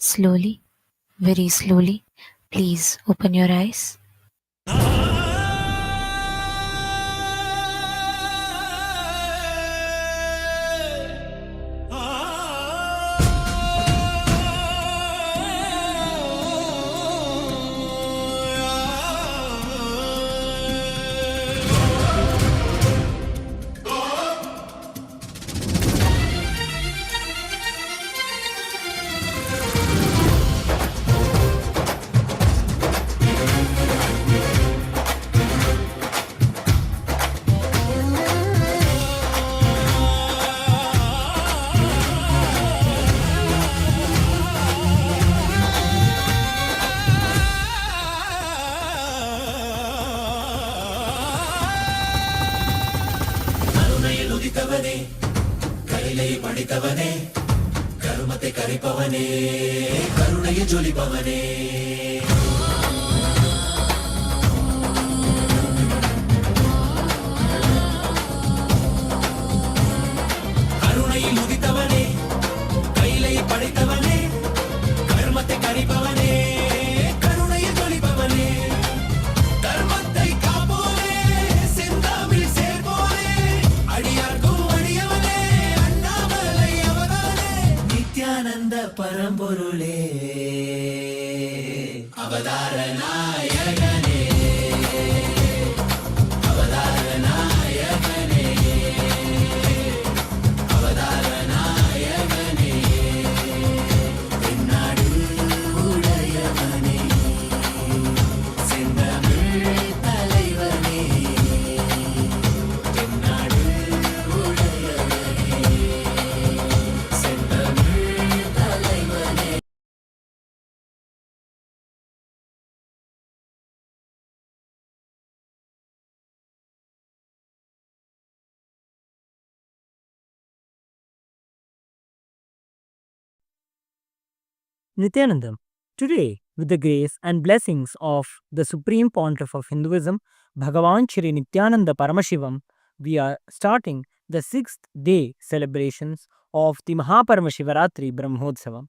Slowly, very slowly, please open your eyes. ಕರುಣೆಯನುದಿತವನೇ ಕೈಲೈ ಪಡಿತವನೇ ಕರುಮತೆ ಕರಿಪವನೇ ಕರುಣೆಯ ಜೊಲಿಪವನೇ கருணையினுதித்தவனே கைலை படைத்தவனே கர்மத்தை கரிப்பவனே கருணையை ஜொலிப்பவனே தர்மத்தை காப்போனே செந்தாமில் சேர்ப்போனே அடியார்க்கும் அடியவனே அண்ணாமலை அவதானே நித்யானந்த பரம்பொருளே அவதார நாயகனே அவதார நாயகனே அவதார நாயகனே தென்னாடு உடையவனே செந்தமிழ் தலைவனே தென்னாடு உடையவனே செந்தமிழ் தலைவனே. Nithyananda. Today, with the grace and blessings of the Supreme Pontiff of Hinduism, Bhagavan Shri Nithyananda Paramashivam, we are starting the 6th day celebrations of the Maha Paramashivaratri Brahmotsavam.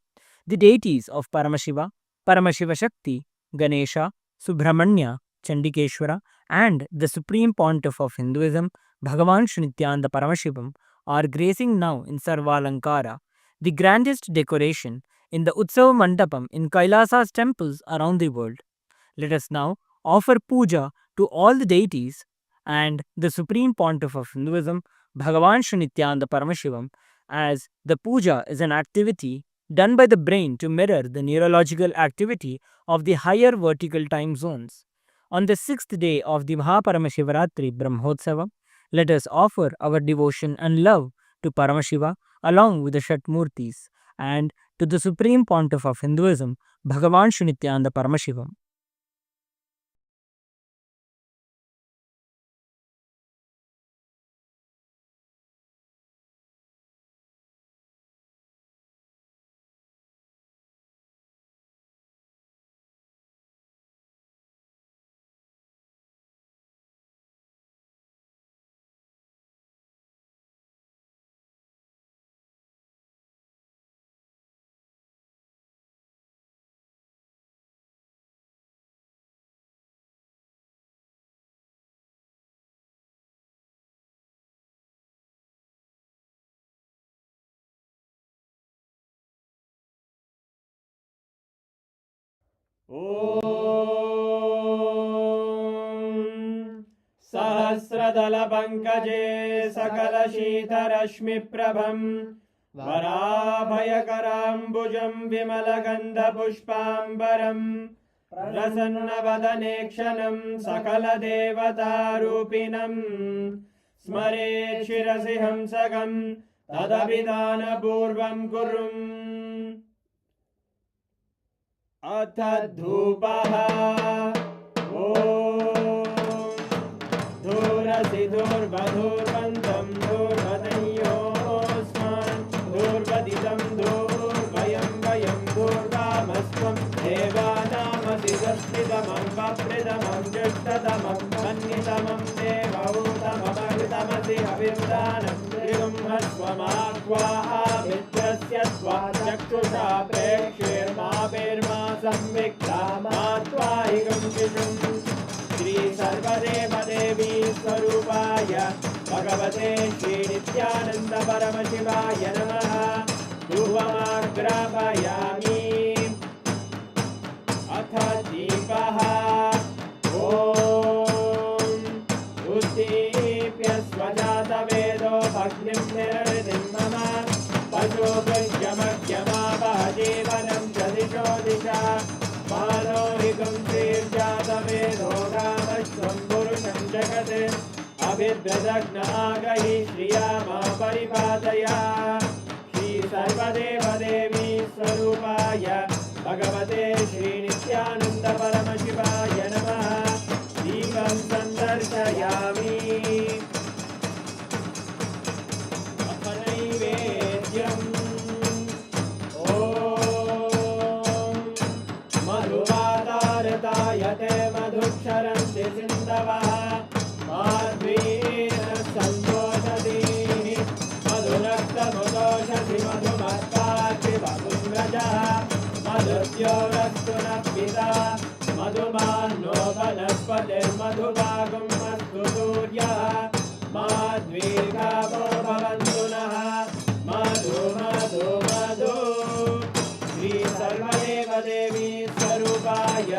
The deities of Paramashiva, Paramashiva Shakti, Ganesha, Subramanya, Chandikeshwara, and the Supreme Pontiff of Hinduism, Bhagavan Shri Nithyananda Paramashivam, are gracing now in Sarvalankara, the grandest decoration in the Utsava Mandapam in Kailasa's temples around the world. Let us now offer puja to all the deities and the Supreme Pontiff of Hinduism, Bhagavan Shri Nithyananda Paramashivam, as the puja is an activity done by the brain to mirror the neurological activity of the higher vertical time zones. On the 6th day of the Maha Paramashivaratri Brahmotsavam, let us offer our devotion and love to Paramashiva along with the Shatmurtis and to the Supreme Pontiff of Hinduism, Bhagavan Shri Nithyananda Paramashivam. सहस्रदलपङ्कजे सकलशीतरश्मिप्रभं वराभयकराम्बुजं विमलगन्धपुष्पाम्बरं प्रसन्नवदने क्षणं सकलदेवतारूपिणं स्मरेत् शिरसि हंसकं तदभिधानपूर्वं कुरुम्. अथ धूपः ॐ धूरसि धूर्वधूर्वन्तं धूर्वतयोऽस्मान् धूर्वदितं धूर्वयं वयं धूर्वामस्त्वं देवानामसि दस्तितमं वप्रितमं ज्येष्ठतमं मन्यतमं देवहूतममृतमसि हविर्दानं त्रिगुंहस्वमाक्वा मित्रस्य त्वा चक्षुषा प्रेक्ष्येर्मा श्रीनित्यानन्द परमशिवाय नमः धूपमाग्रापयामि अथ दीपः ॐ उद्दीप्य स्वजातवेदो भग्निं निरृतिं मम पशुभृत्यमग्यमापः जीवनं च दिशो दिशा मानोहिकं श्रीर्जातवेदो रामश्वं पुरुषं जगत् अभिद्रदग्न आगहि श्रिया मा परिपादया श्री सर्वदेवदेवी स्वरूपाय भगवते श्रीनित्यानन्द परमशिवाय नमः दीपं सन्दर्शयामि अथ नैवेद्यम् ॐ मधुवातारतायते मधुक्षरन्ति सिन्धवः माध्वीन सन्तोषधीः मधुरक्तमुदोषधि मधुमत्पार्थिव पुङ्गजः मधुद्योरस्तु नः पिता मधुमान्नो वनस्पतिर्मधुभागं अस्तु सूर्यः माध्वीर्गावो भवन्तु नः मधु मधु मधु श्री सर्वदेवदेवी स्वरूपाय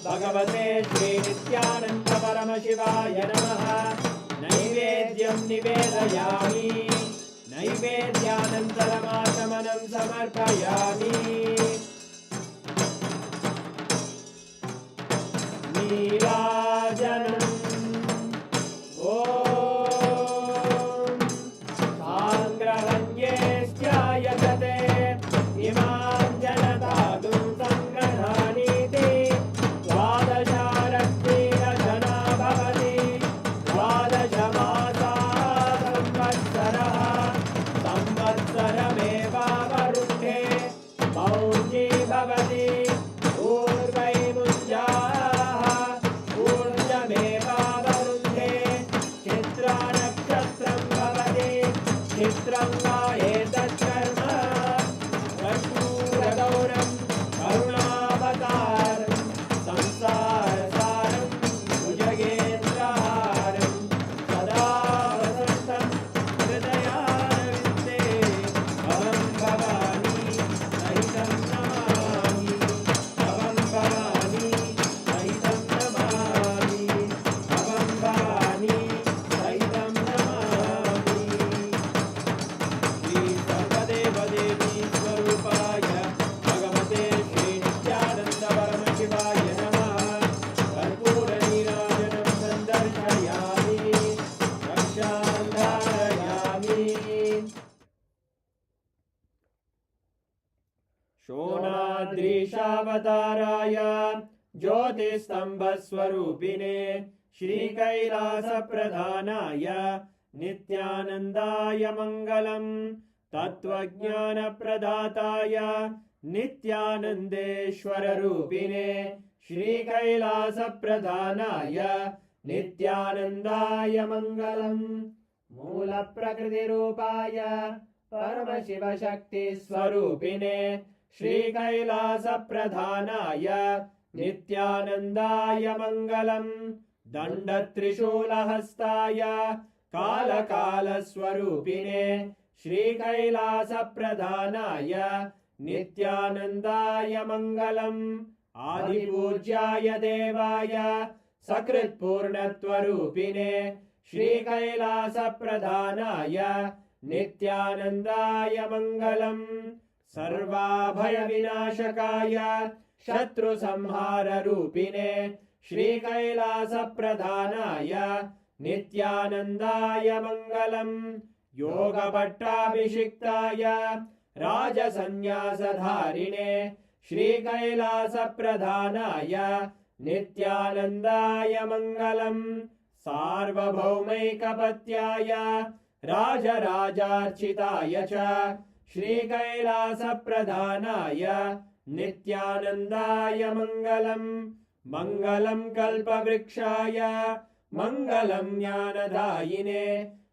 भगवते श्रीनित्यानन्द परमशिवाय नमः नैवेद्यं निवेदयामि नैवेद्यानन्तरमाचमनं समर्पयामि नीराजनम् ॐ साङ्ग्रहण्येश्चायतते इमां जनतागुं सङ्ग्रहाणीति द्वादशारक्तिरजना भवति द्वादशमासाः संवत्सरः संवत्सरमेवावरुद्धे मौञ्जी भवति ऊर्वैमुञ्जाः ऊर्जमेवावरुद्धे चित्रानक्षत्रं भवति चित्रं वा एतत्कर्म कर्पूरगौरं करुणावतारं संसारसारं भुजगेन्द्रहारं सदा वसन्तं हृदयारविन्दे अहं भवानी सहितं नमामि अहं भवानी सहितं नमामि अहं भवानी सहितं नमामि श्री सर्वदेवदेवी स्वरूपाय भगवते श्रीनित्यानन्द परमशिवाय नमः कर्पूरनीराजनं सन्दर्शयामि रक्षां धारयामि शोणाद्रीशावताराय ज्योतिस्तम्भस्वरूपिणे श्रीकैलासप्रधानाय नित्यानन्दाय मङ्गलम् तत्त्वज्ञानप्रदाताय नित्यानन्देश्वररूपिणे श्रीकैलासप्रधानाय नित्यानन्दाय मङ्गलम् मूलप्रकृतिरूपाय परमशिवशक्तिस्वरूपिणे श्रीकैलासप्रधानाय नित्यानन्दाय मङ्गलम् दण्डत्रिशूलहस्ताय कालकालस्वरूपिणे श्रीकैलासप्रधानाय नित्यानन्दाय मङ्गलम् आदिपूज्याय देवाय सकृत्पूर्णत्वरूपिणे श्रीकैलासप्रधानाय नित्यानन्दाय मङ्गलम् सर्वाभयविनाशकाय शत्रुसंहाररूपिणे श्रीकैलासप्रधानाय नित्यानन्दाय मङ्गलम् योगपट्टाभिषिक्ताय राजसन्न्यासधारिणे श्रीकैलासप्रधानाय नित्यानन्दाय मङ्गलम् सार्वभौमैकपत्याय राजराजार्चिताय च श्रीकैलासप्रधानाय नित्यानन्दाय मङ्गलम् मङ्गलम् कल्पवृक्षाय मङ्गलम् ज्ञानदायिने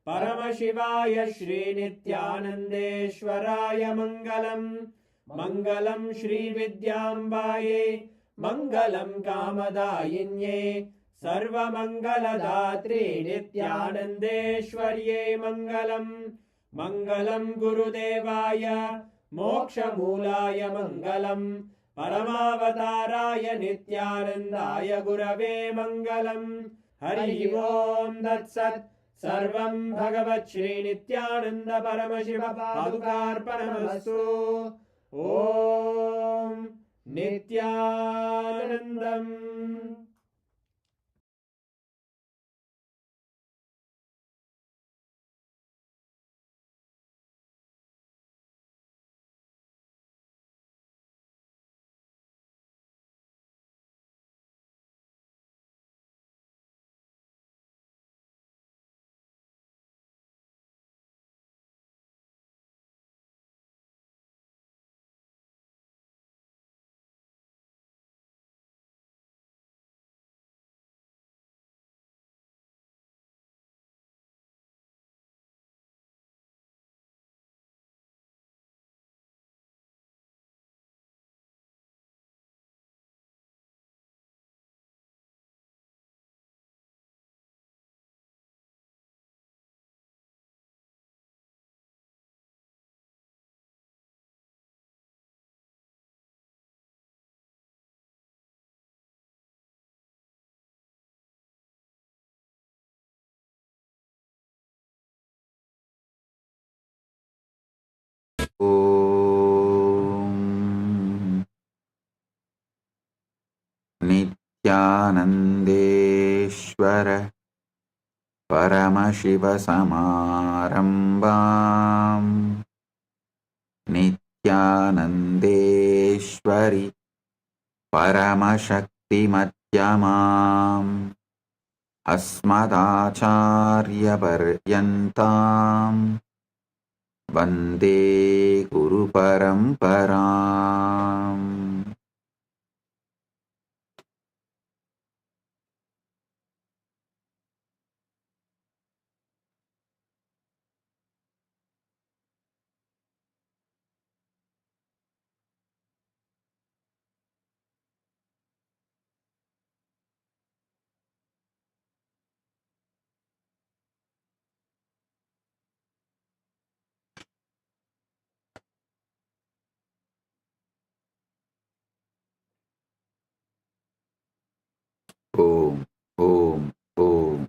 परमशिवाय श्रीनित्यानन्देश्वराय मङ्गलम् मङ्गलम् श्रीविद्याम्बायै मङ्गलम् कामदायिन्यै सर्वमङ्गलदात्रे नित्यानन्देश्वर्ये मङ्गलम् मङ्गलं गुरुदेवाय मोक्षमूलाय मङ्गलम् परमावताराय नित्यानन्दाय गुरवे मङ्गलम् हरि ओम् तत्सत् सर्वं भगवत् श्री नित्यानन्द परमशिव पादुकार्पणमस्तु ॐ नित्यानन्दम् ॐ नित्यानन्देश्वर परमशिवसमारम्भाम् नित्यानन्देश्वरि परमशक्तिमध्यमाम् अस्मदाचार्यपर्यन्ताम् वन्दे गुरुपरम्पराम् ॐ ॐ ॐ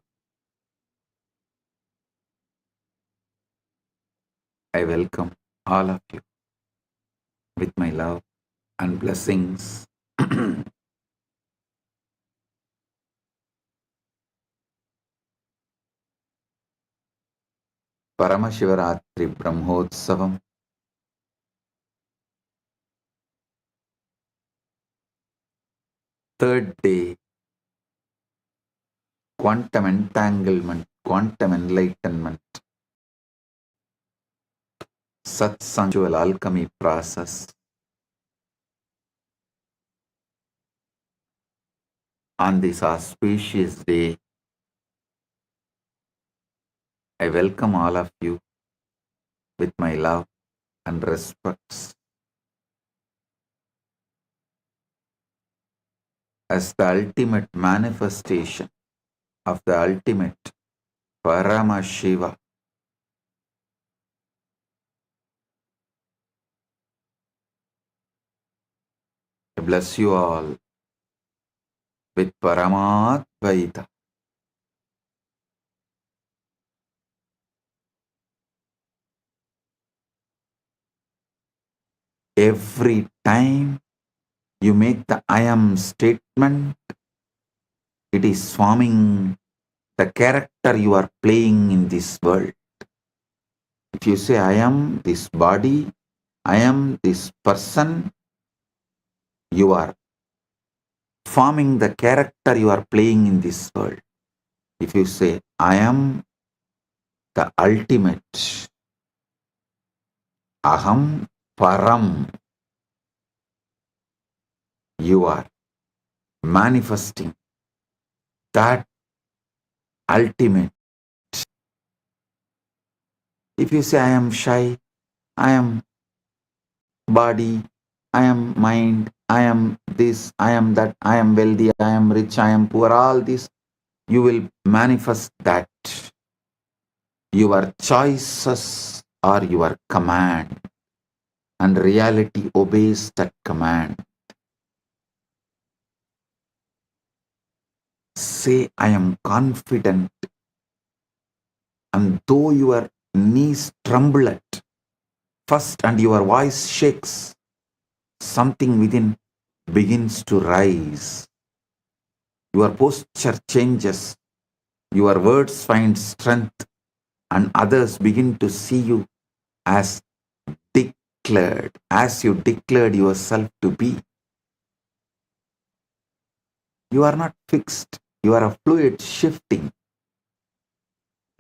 I welcome all of you with my love and blessings. Paramashivaratri Brahmotsavam, third day, quantum entanglement, quantum enlightenment, Satsang alchemy process. On this auspicious day, I welcome all of you with my love and respects. As the ultimate manifestation of the ultimate Paramashiva, I bless you all with Paramadvaita. Every time you make the I am statement, it is forming the character you are playing in this world. If you say I am this body, I am this person, you are forming the character you are playing in this world. If you say I am the ultimate, Aham Param, you are manifesting that ultimate. If you say I am shy, I am body, I am mind, I am this, I am that, I am wealthy, I am rich, I am poor, all this, you will manifest that. Your choices are your command, and reality obeys that command. Say, I am confident, and though your knees tremble at first and your voice shakes, something within begins to rise. Your posture changes, your words find strength, and others begin to see you as declared, as you declared yourself to be. You are not fixed, you are a fluid shifting,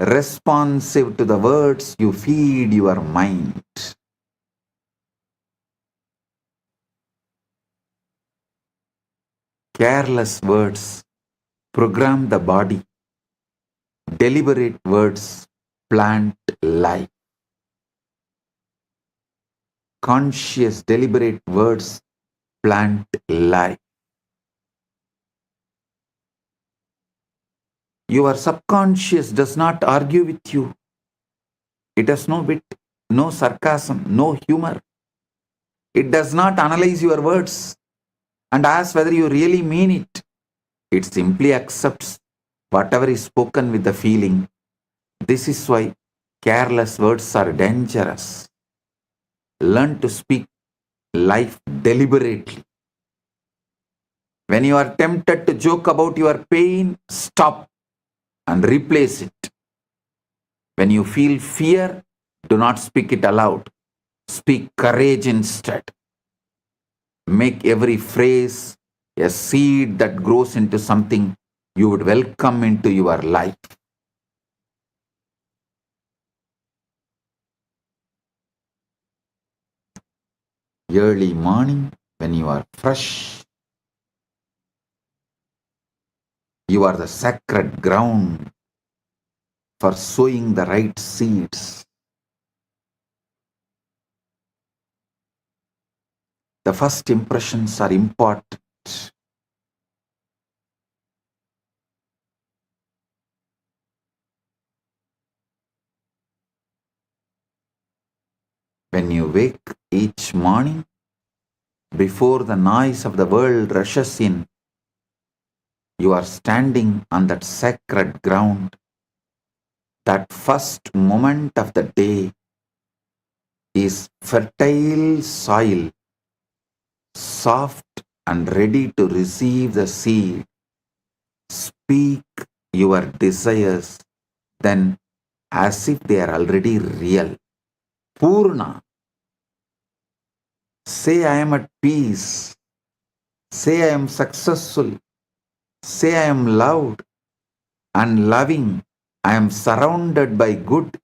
responsive to the words you feed your mind. Careless words program the body, deliberate words plant life. Conscious, deliberate words plant life. Your subconscious does not argue with you. It has no wit, no sarcasm, no humor. It does not analyze your words and ask whether you really mean it. It simply accepts whatever is spoken with the feeling. This is why careless words are dangerous. Learn to speak life deliberately. When you are tempted to joke about your pain, stop and replace it. When you feel fear, do not speak it aloud. Speak courage instead. Make every phrase a seed that grows into something you would welcome into your life. Early morning, when you are fresh, you are the sacred ground for sowing the right seeds. The first impressions are important. When you wake each morning, before the noise of the world rushes in, you are standing on that sacred ground. That first moment of the day is fertile soil, soft and ready to receive the seed. Speak your desires then as if they are already real. Purna. Say I am at peace. Say I am successful. Say I am loved and loving. I am surrounded by good.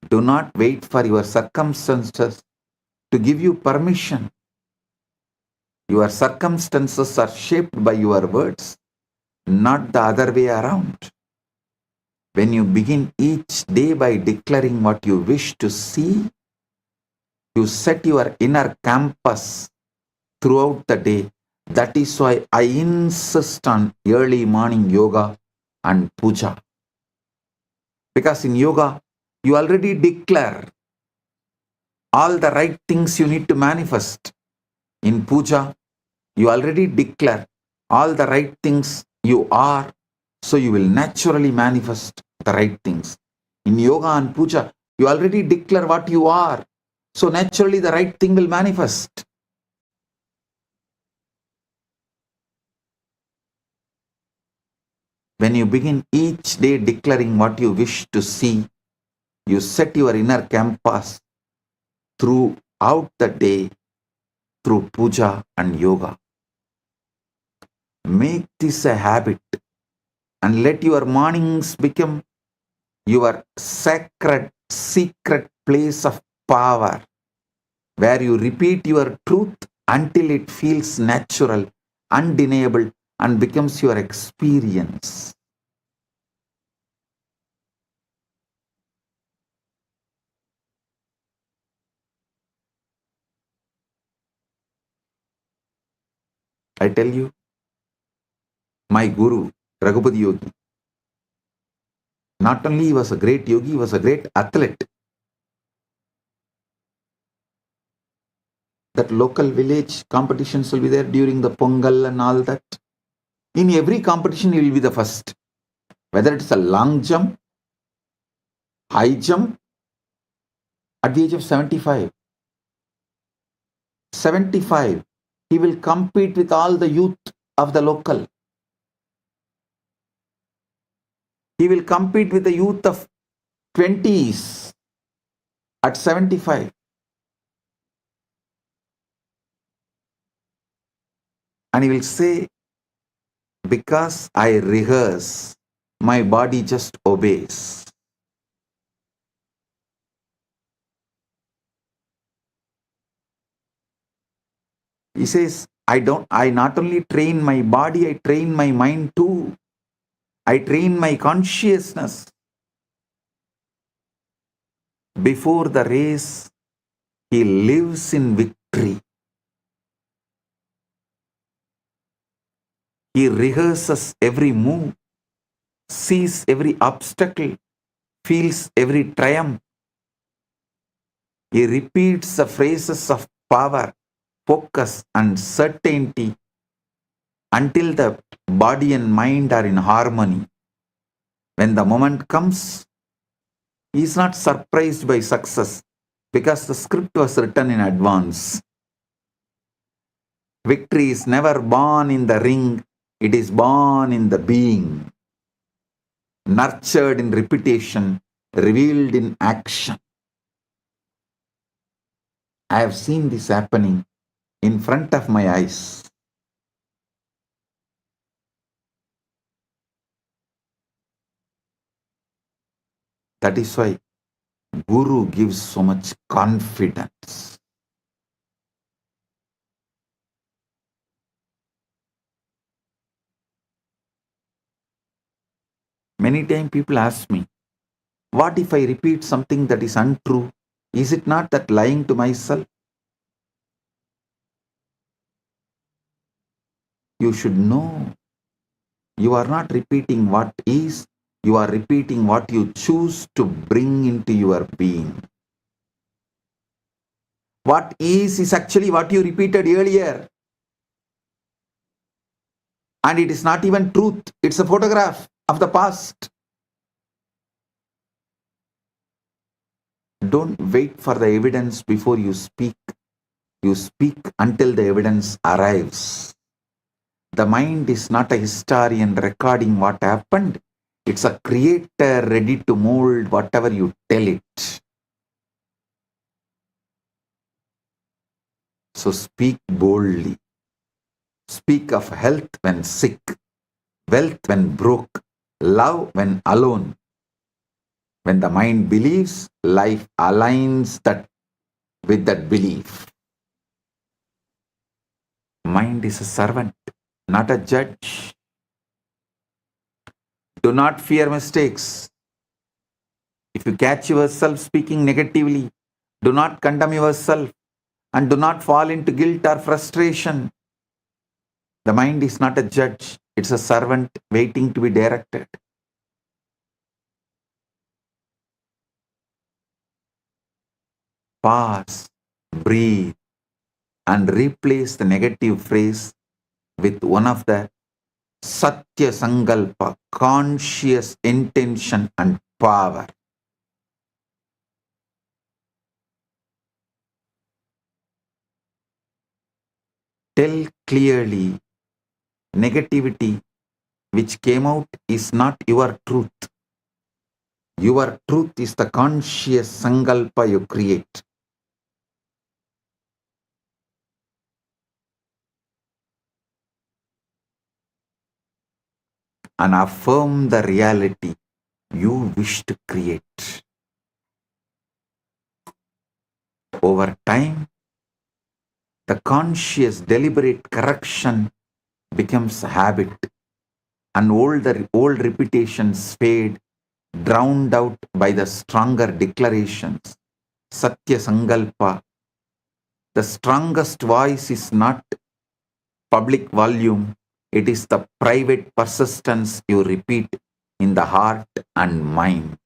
Do not wait for your circumstances to give you permission. Your circumstances are shaped by your words, not the other way around. When you begin each day by declaring what you wish to see, you set your inner compass throughout the day. That is why I insist on early morning yoga and puja. Because in yoga, you already declare all the right things you need to manifest. In puja, you already declare all the right things you are, so you will naturally manifest the right things. In yoga and puja, you already declare what you are, so naturally the right thing will manifest. When you begin each day declaring what you wish to see, you set your inner compass throughout the day through puja and yoga. Make this a habit and let your mornings become your sacred, secret place of power, where you repeat your truth until it feels natural, undeniable, and becomes your experience. I tell you, my guru, Raghupati Yogi. Not only he was a great yogi, he was a great athlete. That local village competitions will be there during the Pongal and all that. In every competition, he will be the first. Whether it's a long jump, high jump, at the age of 75. 75, he will compete with all the youth of the local. He will compete with the youth of 20s at 75. And he will say, because I rehearse, my body just obeys. He says, I not only train my body, I train my mind too. I train my consciousness. Before the race, he lives in victory. He rehearses every move, sees every obstacle, feels every triumph. He repeats the phrases of power, focus, and certainty until the body and mind are in harmony. When the moment comes, he is not surprised by success because the script was written in advance. Victory is never born in the ring, it is born in the being, nurtured in repetition, revealed in action. I have seen this happening in front of my eyes. That is why Guru gives so much confidence. Many times people ask me, what if I repeat something that is untrue? Is it not that lying to myself? You should know you are not repeating what is, you are repeating what you choose to bring into your being. What is actually what you repeated earlier. And it is not even truth, it's a photograph of the past. Don't wait for the evidence before you speak. You speak until the evidence arrives. The mind is not a historian recording what happened. It's a creator ready to mold whatever you tell it. So speak boldly. Speak of health when sick, wealth when broke, love when alone. When the mind believes, life aligns that with that belief. Mind is a servant, not a judge. Do not fear mistakes. If you catch yourself speaking negatively, do not condemn yourself and do not fall into guilt or frustration. The mind is not a judge, it's a servant waiting to be directed. Pause, breathe, and replace the negative phrase with one of the Satya Sankalpa, conscious intention and power. Tell clearly, negativity which came out is not your truth. Your truth is the conscious Sankalpa you create. And affirm the reality you wish to create. Over time, the conscious deliberate correction becomes a habit and old repetitions fade, drowned out by the stronger declarations. Satya Sankalpa. The strongest voice is not public volume, It is the private persistence you repeat in the heart and mind.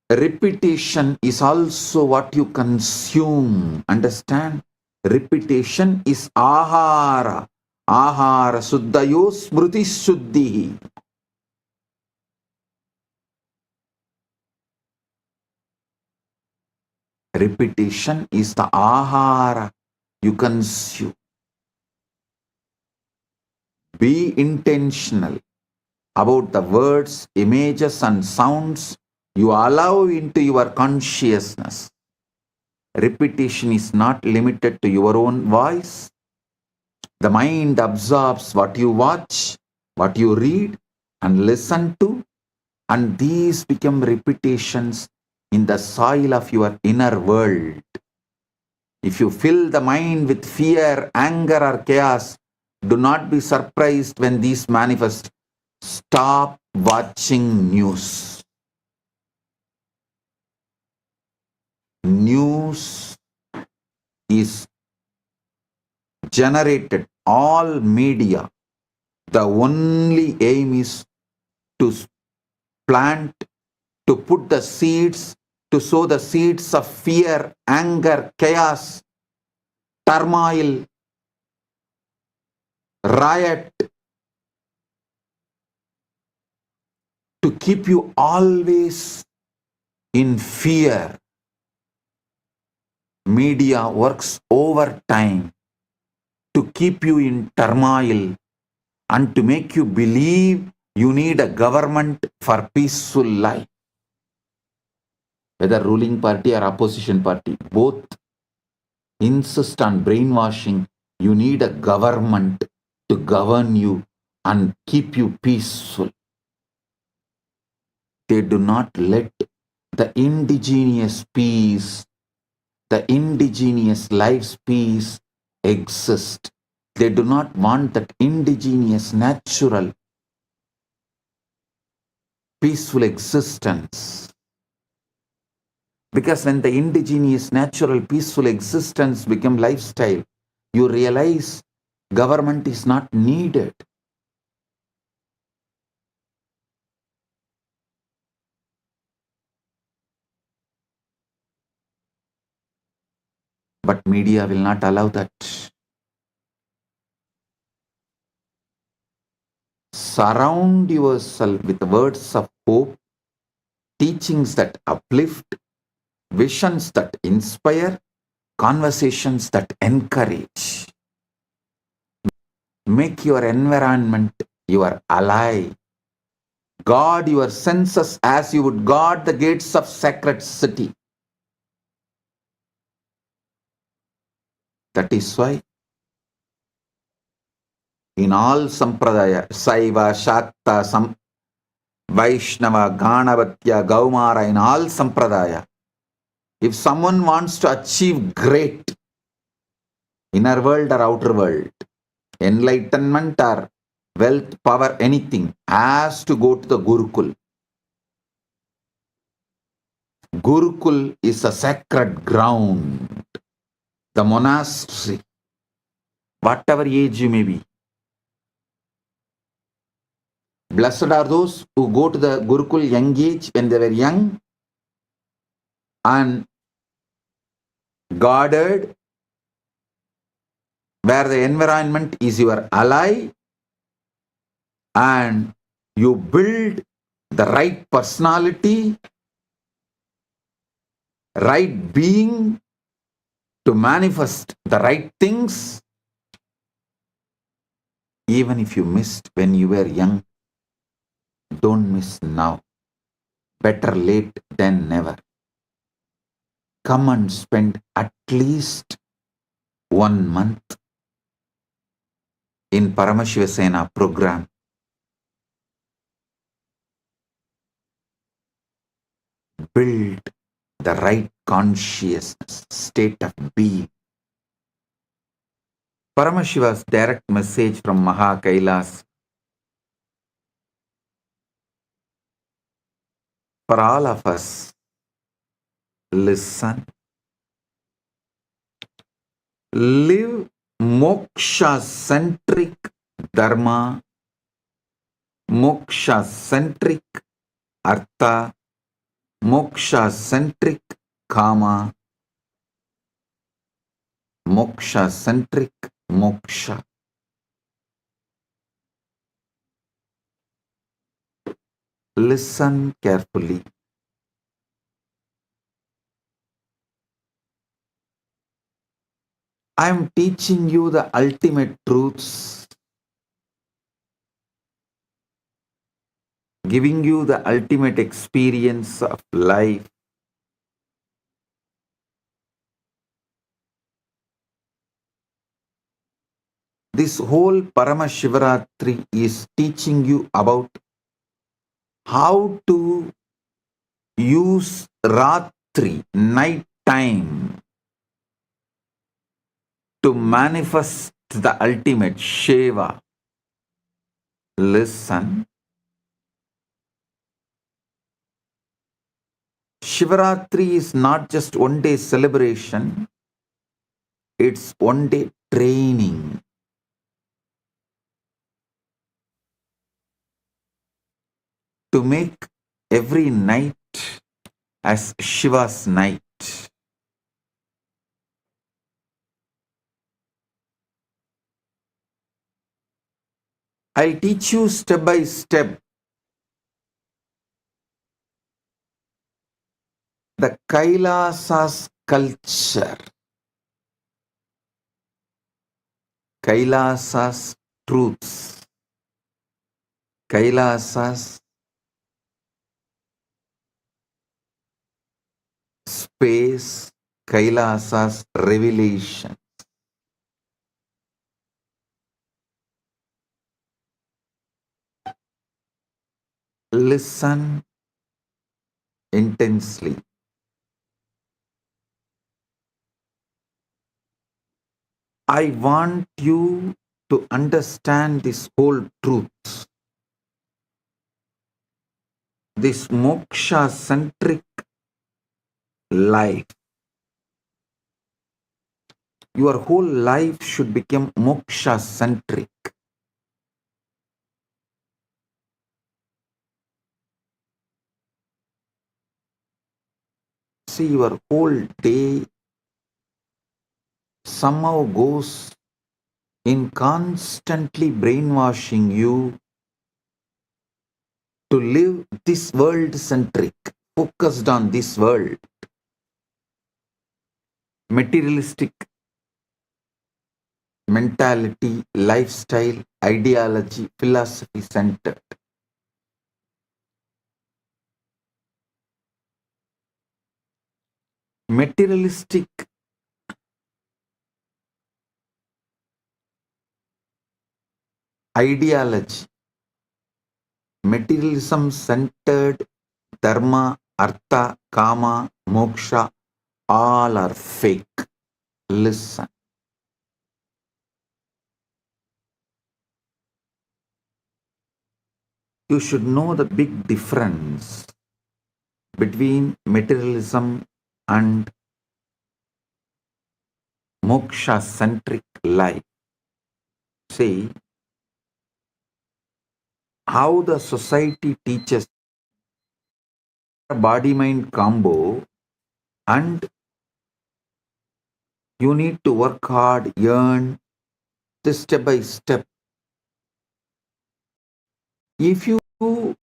Repetition is also what you consume. Understand? Repetition is ahara. Ahara suddhayo smruti shuddhi. Repetition is the ahara you consume. Be intentional about the words, images, and sounds you allow into your consciousness. Repetition is not limited to your own voice. The mind absorbs what you watch, what you read, and listen to, and these become repetitions in the soil of your inner world. If you fill the mind with fear, anger, or chaos, do not be surprised when these manifest. Stop watching news. News is generated, all media. The only aim is to plant, to put the seeds, to sow the seeds of fear, anger, chaos, turmoil, riot, to keep you always in fear. Media works overtime to keep you in turmoil and to make you believe you need a government for peaceful life. Whether ruling party or opposition party, both insist on brainwashing. You need a government to govern you and keep you peaceful. They do not let the indigenous peace, the indigenous life's peace exist. They do not want that indigenous, natural, peaceful existence. Because when the indigenous, natural, peaceful existence become lifestyle, you realize government is not needed. But media will not allow that. Surround yourself with words of hope, teachings that uplift, visions that inspire, conversations that encourage. Make your environment your ally. Guard your senses as you would guard the gates of sacred city. That is why in all sampradaya, Saiva, Shakta, Vaishnava, Ganavatya, Gaumara, in all sampradaya, if someone wants to achieve great inner world or outer world, enlightenment or wealth, power, anything, has to go to the Gurukul. Gurukul is a sacred ground, the monastery, whatever age you may be. Blessed are those who go to the Gurukul young age when they were young and guarded, where the environment is your ally and you build the right personality, right being to manifest the right things. Even if you missed when you were young, don't miss now. Better late than never. Come and spend at least 1 month in Paramashiva Sena program. Build the right consciousness, state of being. Paramashiva's direct message from Maha Kailas for all of us: listen, Live moksha-centric dharma, moksha-centric artha, moksha-centric kama, moksha-centric moksha. Listen carefully. I am teaching you the ultimate truths, giving you the ultimate experience of life. This whole Paramashivaratri is teaching you about how to use Ratri, night time, to manifest the ultimate Sheva. Listen. Shivaratri is not just one day celebration, it's one day training. To make every night as Shiva's night. I'll teach you step by step the Kailasa's culture, Kailasa's truths, Kailasa's space, Kailasa's revelation. Listen intensely. I want you to understand this whole truth, this moksha-centric life. Your whole life should become moksha-centric. See, your whole day somehow goes in constantly brainwashing you to live this world-centric, focused on this world, materialistic mentality, lifestyle, ideology, philosophy-centered. Materialistic ideology, materialism-centered dharma, artha, kama, moksha, all are fake. Listen. You should know the big difference between materialism and moksha-centric life. See, how the society teaches body-mind combo, and you need to work hard, earn this step by step. If you do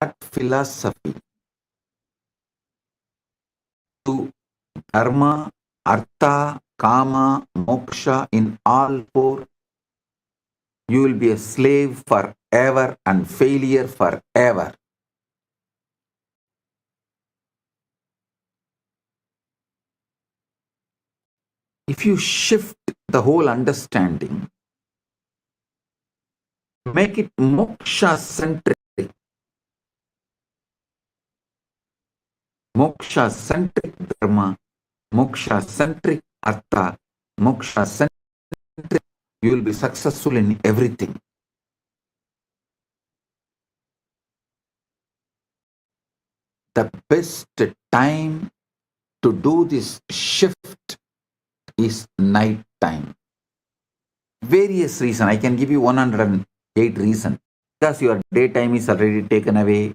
that philosophy to dharma, artha, kama, moksha in all four, you will be a slave forever and failure forever. If you shift the whole understanding, make it moksha-centric, moksha-centric dharma, moksha-centric artha, moksha-centric, you will be successful in everything. The best time to do this shift is night time. Various reasons. I can give you 108 reasons. Because your daytime is already taken away.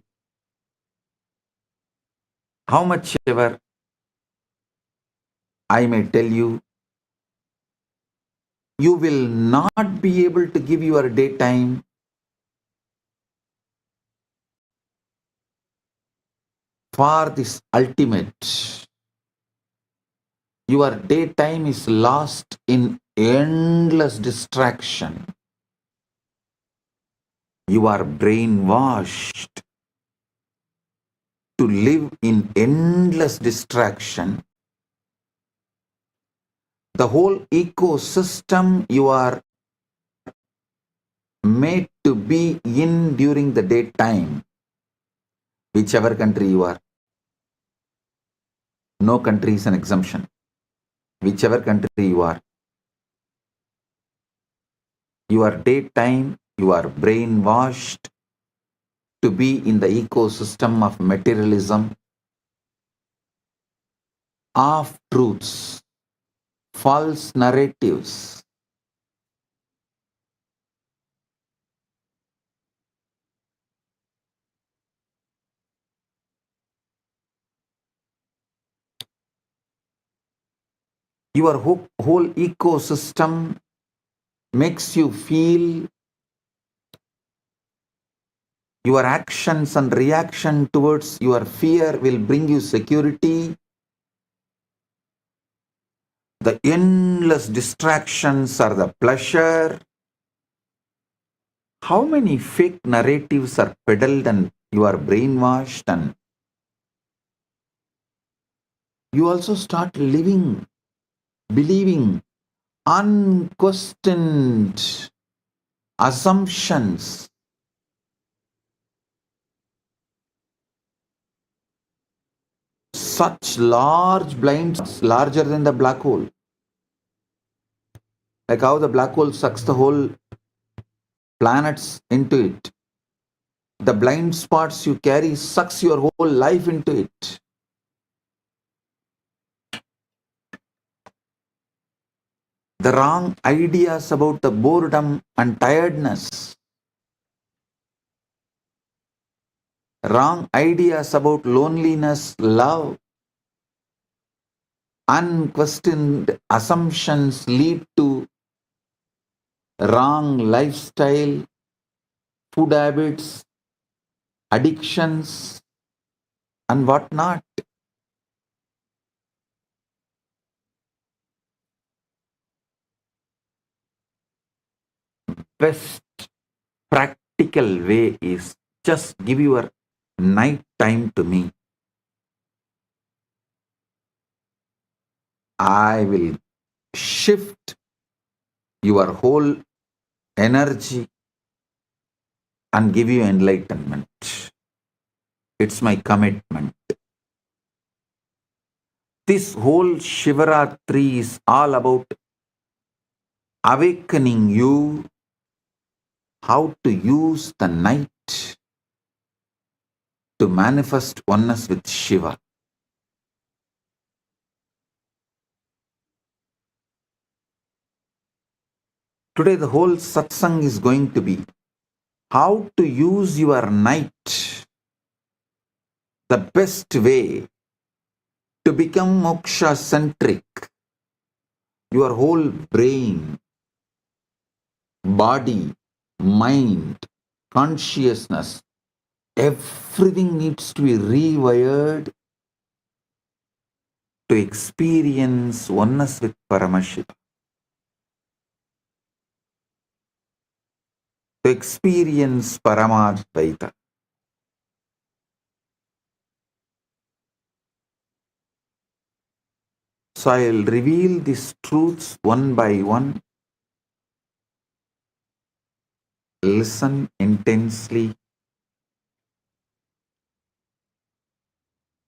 How much ever I may tell you, you will not be able to give your daytime for this ultimate. Your daytime is lost in endless distraction. You are brainwashed to live in endless distraction. The whole ecosystem you are made to be in during the daytime, whichever country you are. No country is an exemption. Whichever country you are, your daytime, you are brainwashed to be in the ecosystem of materialism, half truths, false narratives. Your whole ecosystem makes you feel your actions and reaction towards your fear will bring you security. The endless distractions are the pleasure. How many fake narratives are peddled and you are brainwashed, and you also start living, believing unquestioned assumptions. Such large blinds, larger than the black hole. Like how the black hole sucks the whole planets into it. The blind spots you carry sucks your whole life into it. The wrong ideas about the boredom and tiredness. Wrong ideas about loneliness, love. Unquestioned assumptions lead to wrong lifestyle, food habits, addictions, and whatnot. Best practical way is just give your night time to me. I will shift your whole energy and give you enlightenment. It's my commitment. This whole Shivaratri is all about awakening you how to use the night to manifest oneness with Shiva. Today the whole satsang is going to be how to use your night the best way to become moksha centric. Your whole brain, body, mind, consciousness, everything needs to be rewired to experience oneness with Paramashiva. To experience Paramadvaita. So I'll reveal these truths one by one. Listen intensely.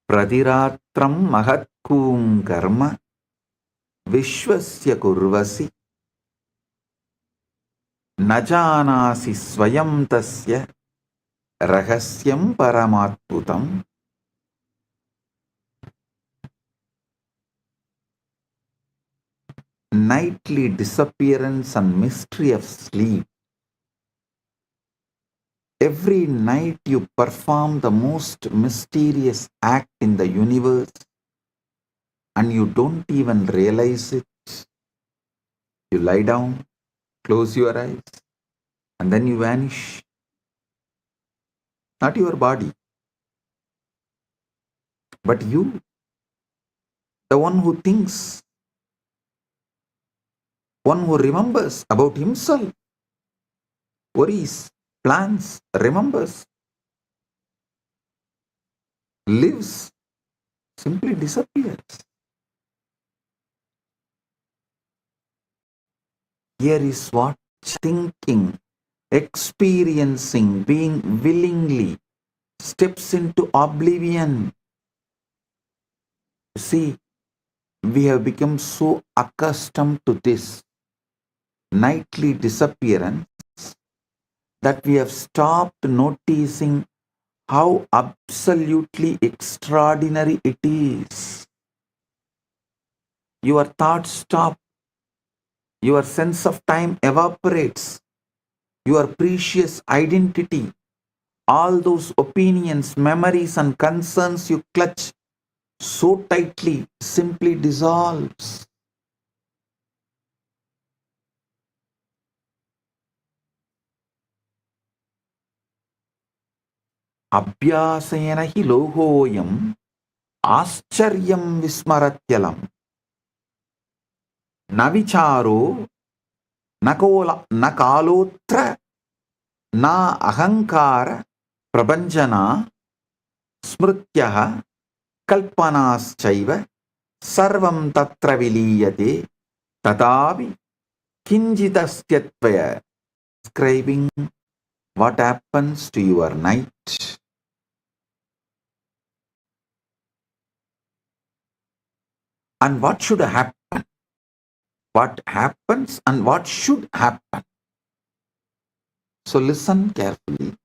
Pradiratram mahatkum karma vishwasya kurvasi najanasi swayam tasya rahasyam paramatputam. nightly disappearance and mystery of sleep. Every night you perform the most mysterious act in the universe and you don't even realize it. You lie down, close your eyes, and then you vanish. Not your body, but you, the one who thinks, one who remembers about himself, worries, plans, remembers, lives, simply disappears. Here is what thinking, experiencing, being willingly steps into oblivion. See, we have become so accustomed to this nightly disappearance that we have stopped noticing how absolutely extraordinary it is. Your thoughts stop, your sense of time evaporates, your precious identity, all those opinions, memories, and concerns you clutch so tightly simply dissolves. Abhyasena hi lohoyam आश्चर्यं विस्मरत्यलम् न विचारो न कालोत्र न अहंकार प्रपंचना स्मृत्यः कल्पनाश्चैव सर्वं तत्र विलीयते तथापि किंचिदस्त्यत्वय. Describing what happens to your night. And what should happen? What happens and what should happen? So listen carefully.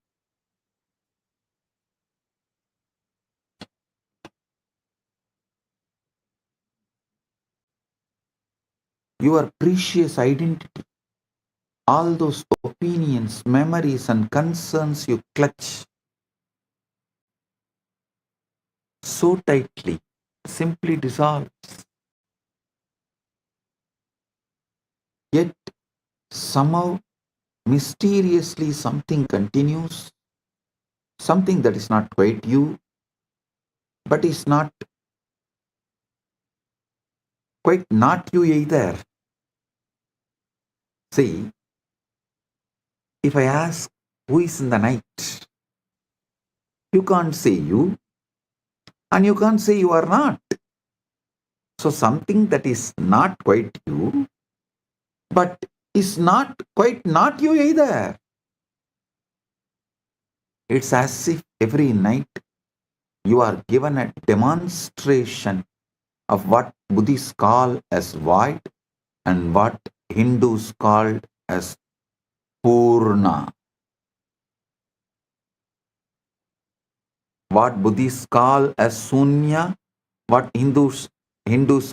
Your precious identity, all those opinions, memories, and concerns you clutch so tightly, simply dissolves. Yet somehow, mysteriously, something continues, something that is not quite you, but is not quite not you either. See, if I ask who is in the night, you can't say you, and you can't say you are not. So something that is not quite you, but is not quite not you either. It's as if every night you are given a demonstration of what Buddhists call as void and what Hindus call as Purna. What Buddhists call as Sunya, what Hindus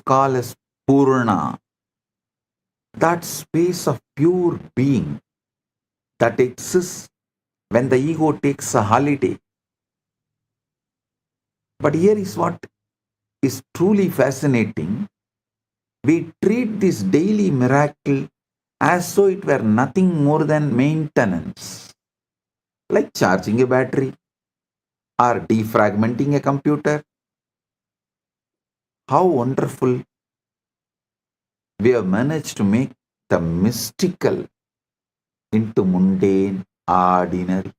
call as Purna. That space of pure being that exists when the ego takes a holiday. But here is what is truly fascinating. We treat this daily miracle as though it were nothing more than maintenance, like charging a battery or defragmenting a computer. How wonderful we have managed to make the mystical into mundane, ordinary.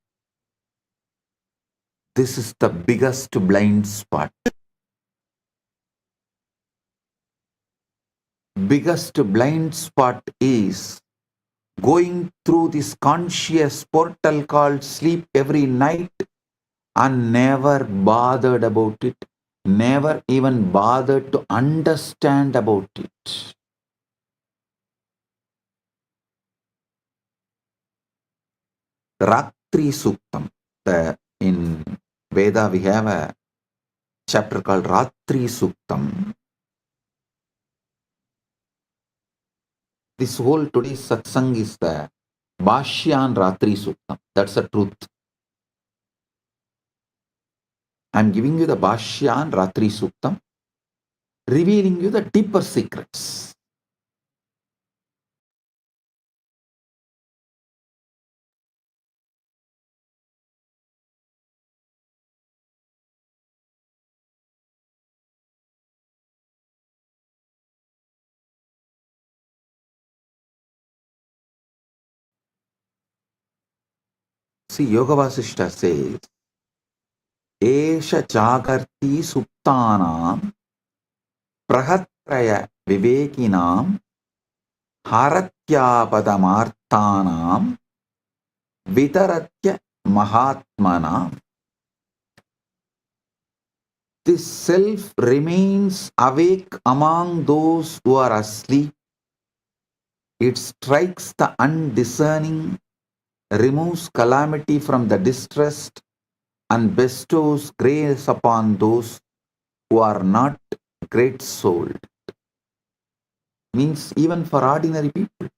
This is the biggest blind spot. Biggest blind spot is going through this conscious portal called sleep every night and never bothered about it, never even bothered to understand about it. Ratri Suktam. In Veda we have a chapter called Ratri Suktam. This whole today's satsang is the Bhashyan Ratri Suktam. That's the truth. I'm giving you the Bhashyan Ratri Suktam, revealing you the deeper secrets. See, Yoga Vasishta says, Esha Jagarti Suptanam Prahatraya Vivekinam Haratyapadamaarthanam Vitaratya Mahatmanam. This self remains awake among those who are asleep. It strikes the undiscerning, removes calamity from the distressed, and bestows grace upon those who are not great-souled. Means even for ordinary people.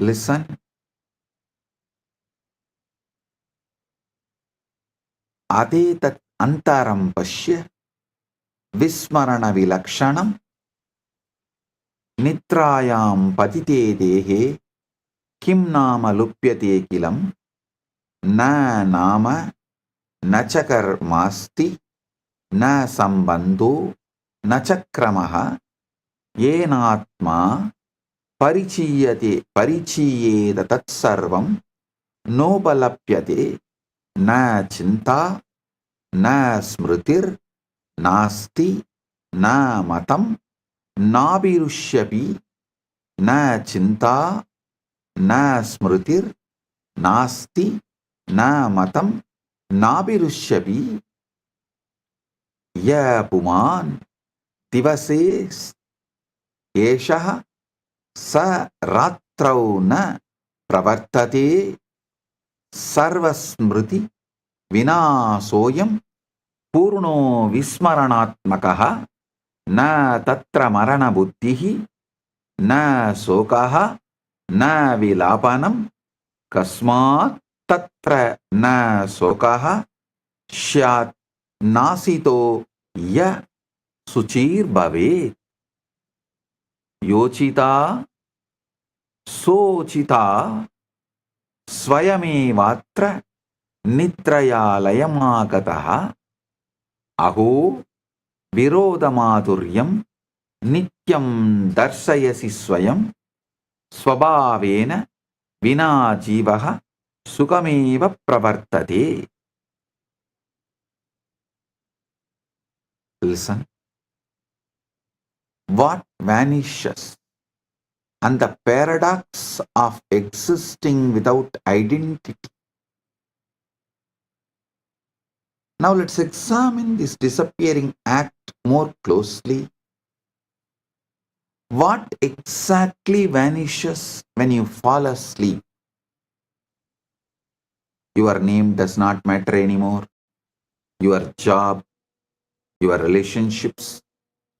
Listen. Adetat antaram pashya vismarana vilakshanam nitrayam patite dehe kim nama lupyate kilam na nama nachakar masti na sambandho nachakramaha yenatma परिचीयेत तत्सर्वं नोपलप्यते न चिंता न स्मृतिर् नास्ति न मतं नाभिरुष्यपि न चिंता न स्मृतिर् नास्ति न मतं नाभिरुष्यपि य पुमान् दिवसे एषः स रात्रौ न प्रवर्तते सर्वस्मृति विनाशोऽयं पूर्णो विस्मरणात्मकः न तत्र मरणबुद्धिः न शोकः न विलापनं कस्मात् तत्र न शोकः स्यात् नासितो य शुचिर्भवेत् योचिता सोचिता स्वयमेवात्र निद्रयालयमागतः अहो विरोधमाधुर्यं नित्यं दर्शयसि स्वयं स्वभावेन विना जीवः सुखमेव प्रवर्तते. Listen. What vanishes and the paradox of existing without identity. Now let's examine this disappearing act more closely. What exactly vanishes when you fall asleep? Your name does not matter anymore. Your job, your relationships,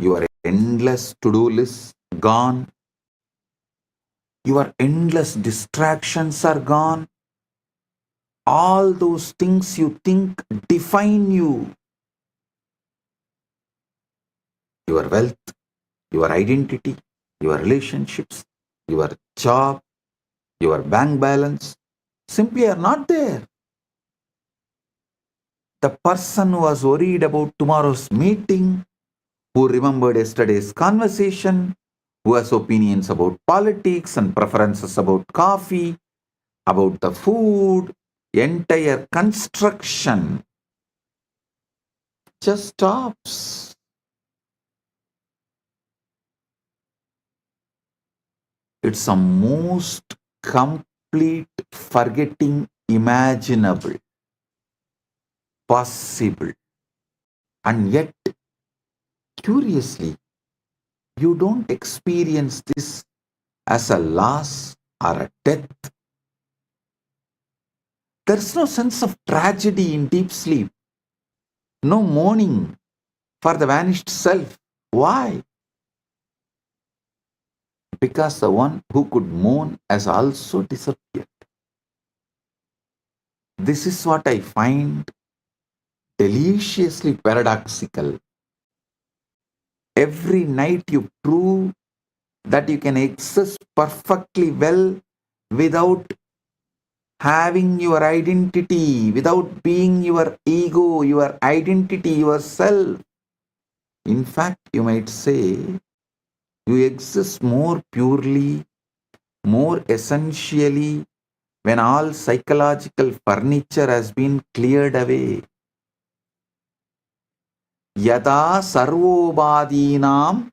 your endless to-do list gone. Your endless distractions are gone. All those things you think define you. Your wealth, your identity, your relationships, your job, your bank balance simply are not there. The person who was worried about tomorrow's meeting, who remembered yesterday's conversation, who has opinions about politics and preferences about coffee, about the food, entire construction just stops. It's a most complete forgetting imaginable, possible. And yet, curiously, you don't experience this as a loss or a death. There's no sense of tragedy in deep sleep. No mourning for the vanished self. Why? Because the one who could mourn has also disappeared. This is what I find deliciously paradoxical. Every night you prove that you can exist perfectly well without having your identity, without being your ego, your identity, yourself. In fact, you might say you exist more purely, more essentially when all psychological furniture has been cleared away. Yada sarvobadinam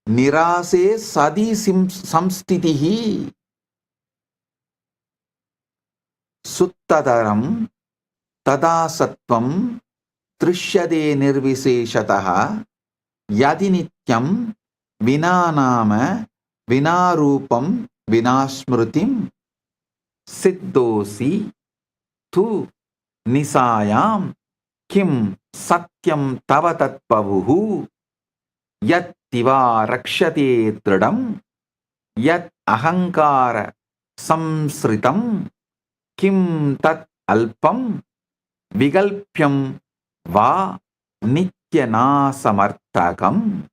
nirase sadi samstitihi suttadaram tada sattvam trishyade nirviseshataha yadi nityam vinanama vinarupam vinasmrutim siddhosi tu nisayam kim satyam tava tatpavuhu yattiva rakshate tridam yat ahankara samsritam kim tat alpam vigalpyam va nityanasamartakam.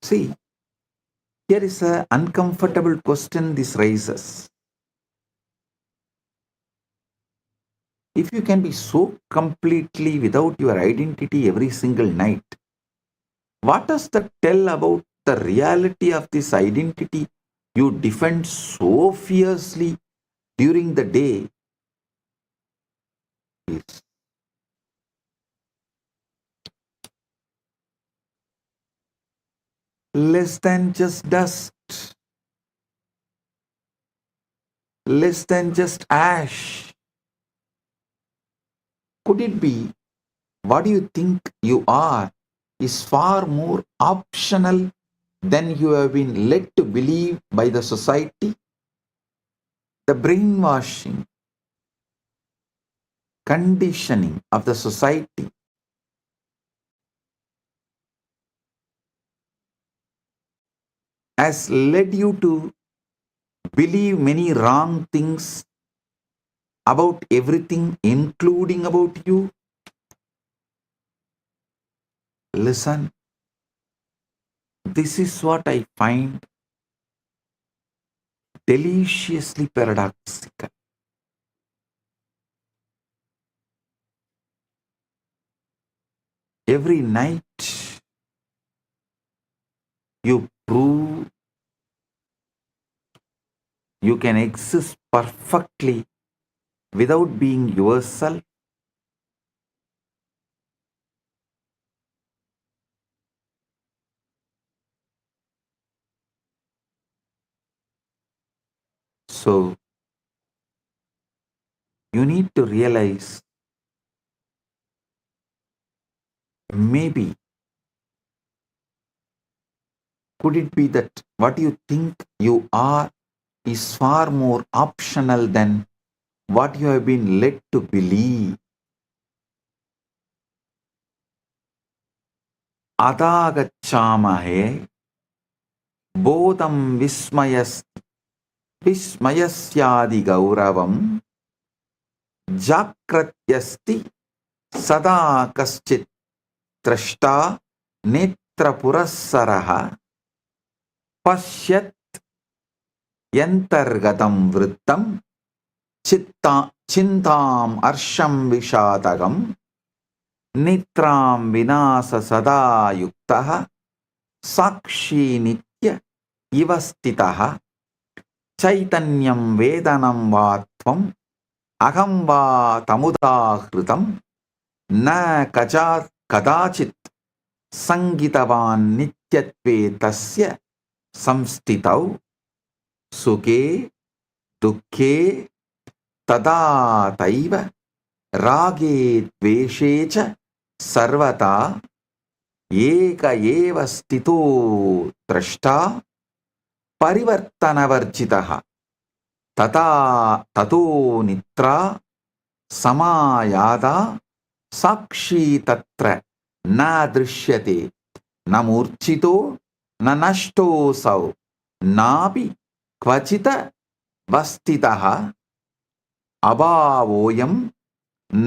See, here is an uncomfortable question this raises. If you can be so completely without your identity every single night, what does that tell about the reality of this identity you defend so fiercely during the day? Is less than just dust, less than just ash. Could it be what you think you are is far more optional than you have been led to believe by the society? The brainwashing, conditioning of the society has led you to believe many wrong things about everything, including about you. Listen, this is what I find deliciously paradoxical. Every night you prove you can exist perfectly without being yourself. So you need to realize maybe could it be that what you think you are is far more optional than what you have been led to believe. Adagachamahe bodham vismayasyadi gauravam jakratyasti sada kaschit trashta netrapurassaraha pasyat yantargatam vrittam chintam arsham vishadagam nitram vinasa sada yuktaha sakshi nitya ivastitaha chaitanyam vedanam vatvam aham va tamudahritam na kadachit sangitavan nityatve tasya samstitau sukhe dukhe tada taiva rage dveshe cha sarvata eka eva stito trashta parivartanavarjitaha tata tato nitra samayada sakshi tatra na drishyate na murchito na nashto sau napi kvachita vastitaha abhavoyam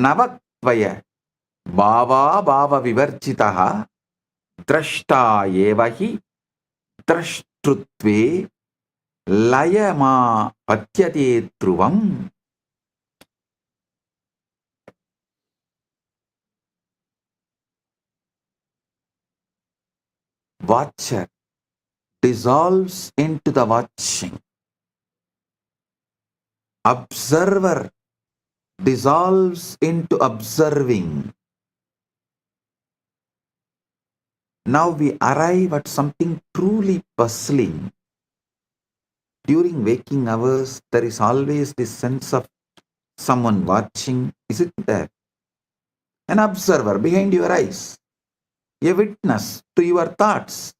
navatvaya bhava bhava vivarjitaha drashta evahi drashtrutve layama patyate dhruvam. Watcher dissolves into the watching. Observer dissolves into observing. Now we arrive at something truly puzzling. During waking hours, there is always this sense of someone watching. Is it there? An observer behind your eyes, a witness to your thoughts,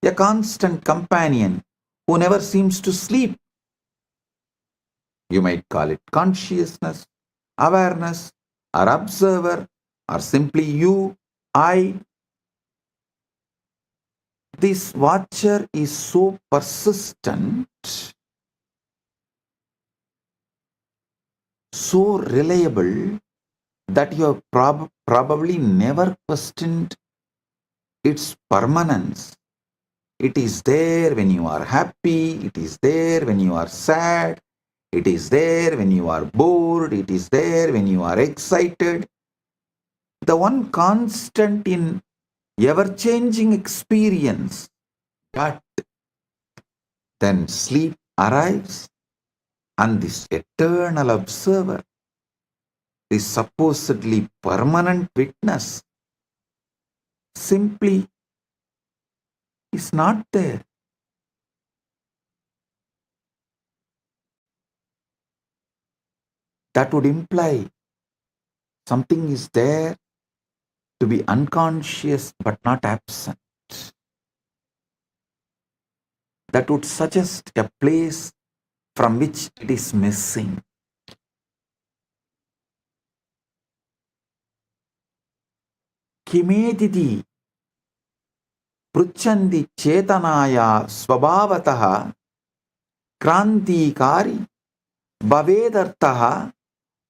a constant companion who never seems to sleep. You might call it consciousness, awareness, or observer, or simply you, I. This watcher is so persistent, so reliable, that you have probably never questioned its permanence. It is there when you are happy, it is there when you are sad, it is there when you are bored, it is there when you are excited. The one constant in ever-changing experience. But then sleep arrives, and this eternal observer, this supposedly permanent witness, simply is not there. That would imply something is there to be unconscious but not absent. That would suggest a place from which it is missing. Kimediti pruchandi chetanaya swabhavataha krantikari bhavedartaha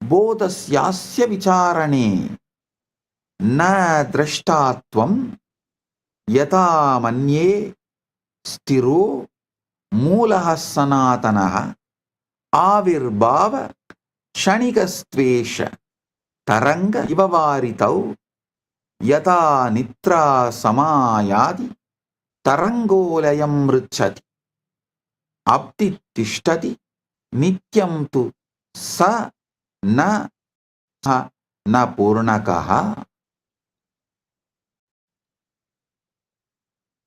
bodhasyasya vicharane na drashtatvam yata manye stiro मूलः सनातनः आविर्भाव क्षणिकस्त्वेष तरंग इव वारितौ यथा निद्रा समायाति तरंगोलयं मृच्छति अब्धि तिष्ठति नित्यं तु स न पूर्णकः.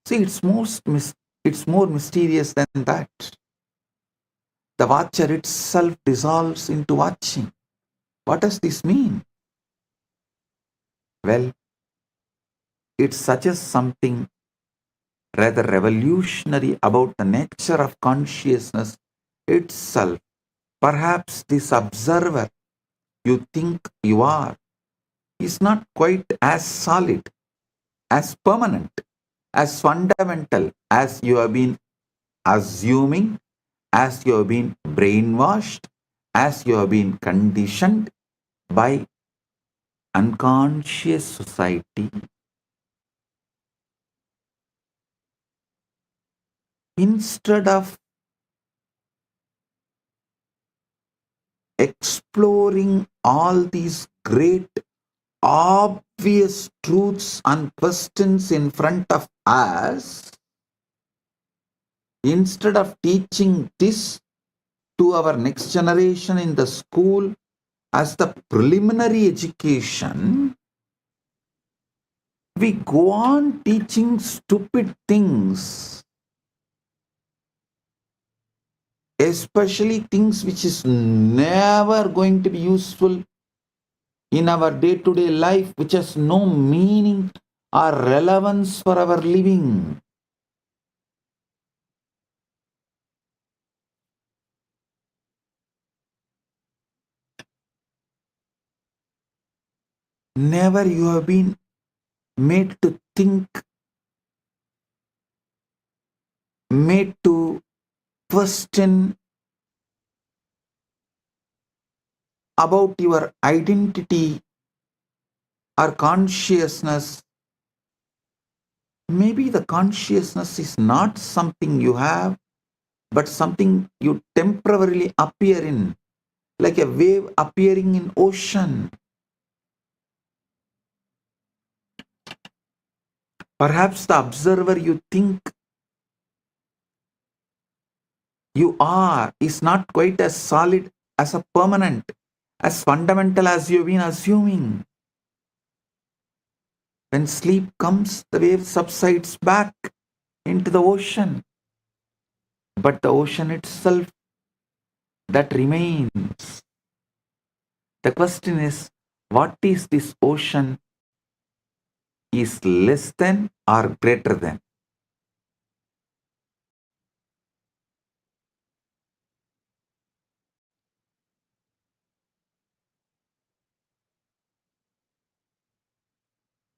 See, it's more mysterious than that. The watcher itself dissolves into watching. What does this mean? Well, it suggests something rather revolutionary about the nature of consciousness itself. Perhaps this observer you think you are is not quite as solid, as permanent, as fundamental as you have been assuming, as you have been brainwashed, as you have been conditioned by unconscious society. Instead of exploring all these great obvious truths and questions in front of us, instead of teaching this to our next generation in the school as the preliminary education, we go on teaching stupid things, especially things which is never going to be useful in our day-to-day life, which has no meaning or relevance for our living. whenever you have been made to think, made to question about your identity or consciousness, maybe the consciousness is not something you have, but something you temporarily appear in, like a wave appearing in ocean. Perhaps the observer you think you are is not quite as solid, as a permanent, as fundamental as you've been assuming. When sleep comes, the wave subsides back into the ocean. But the ocean itself, that remains. The question is, what is this ocean? Is less than or greater than?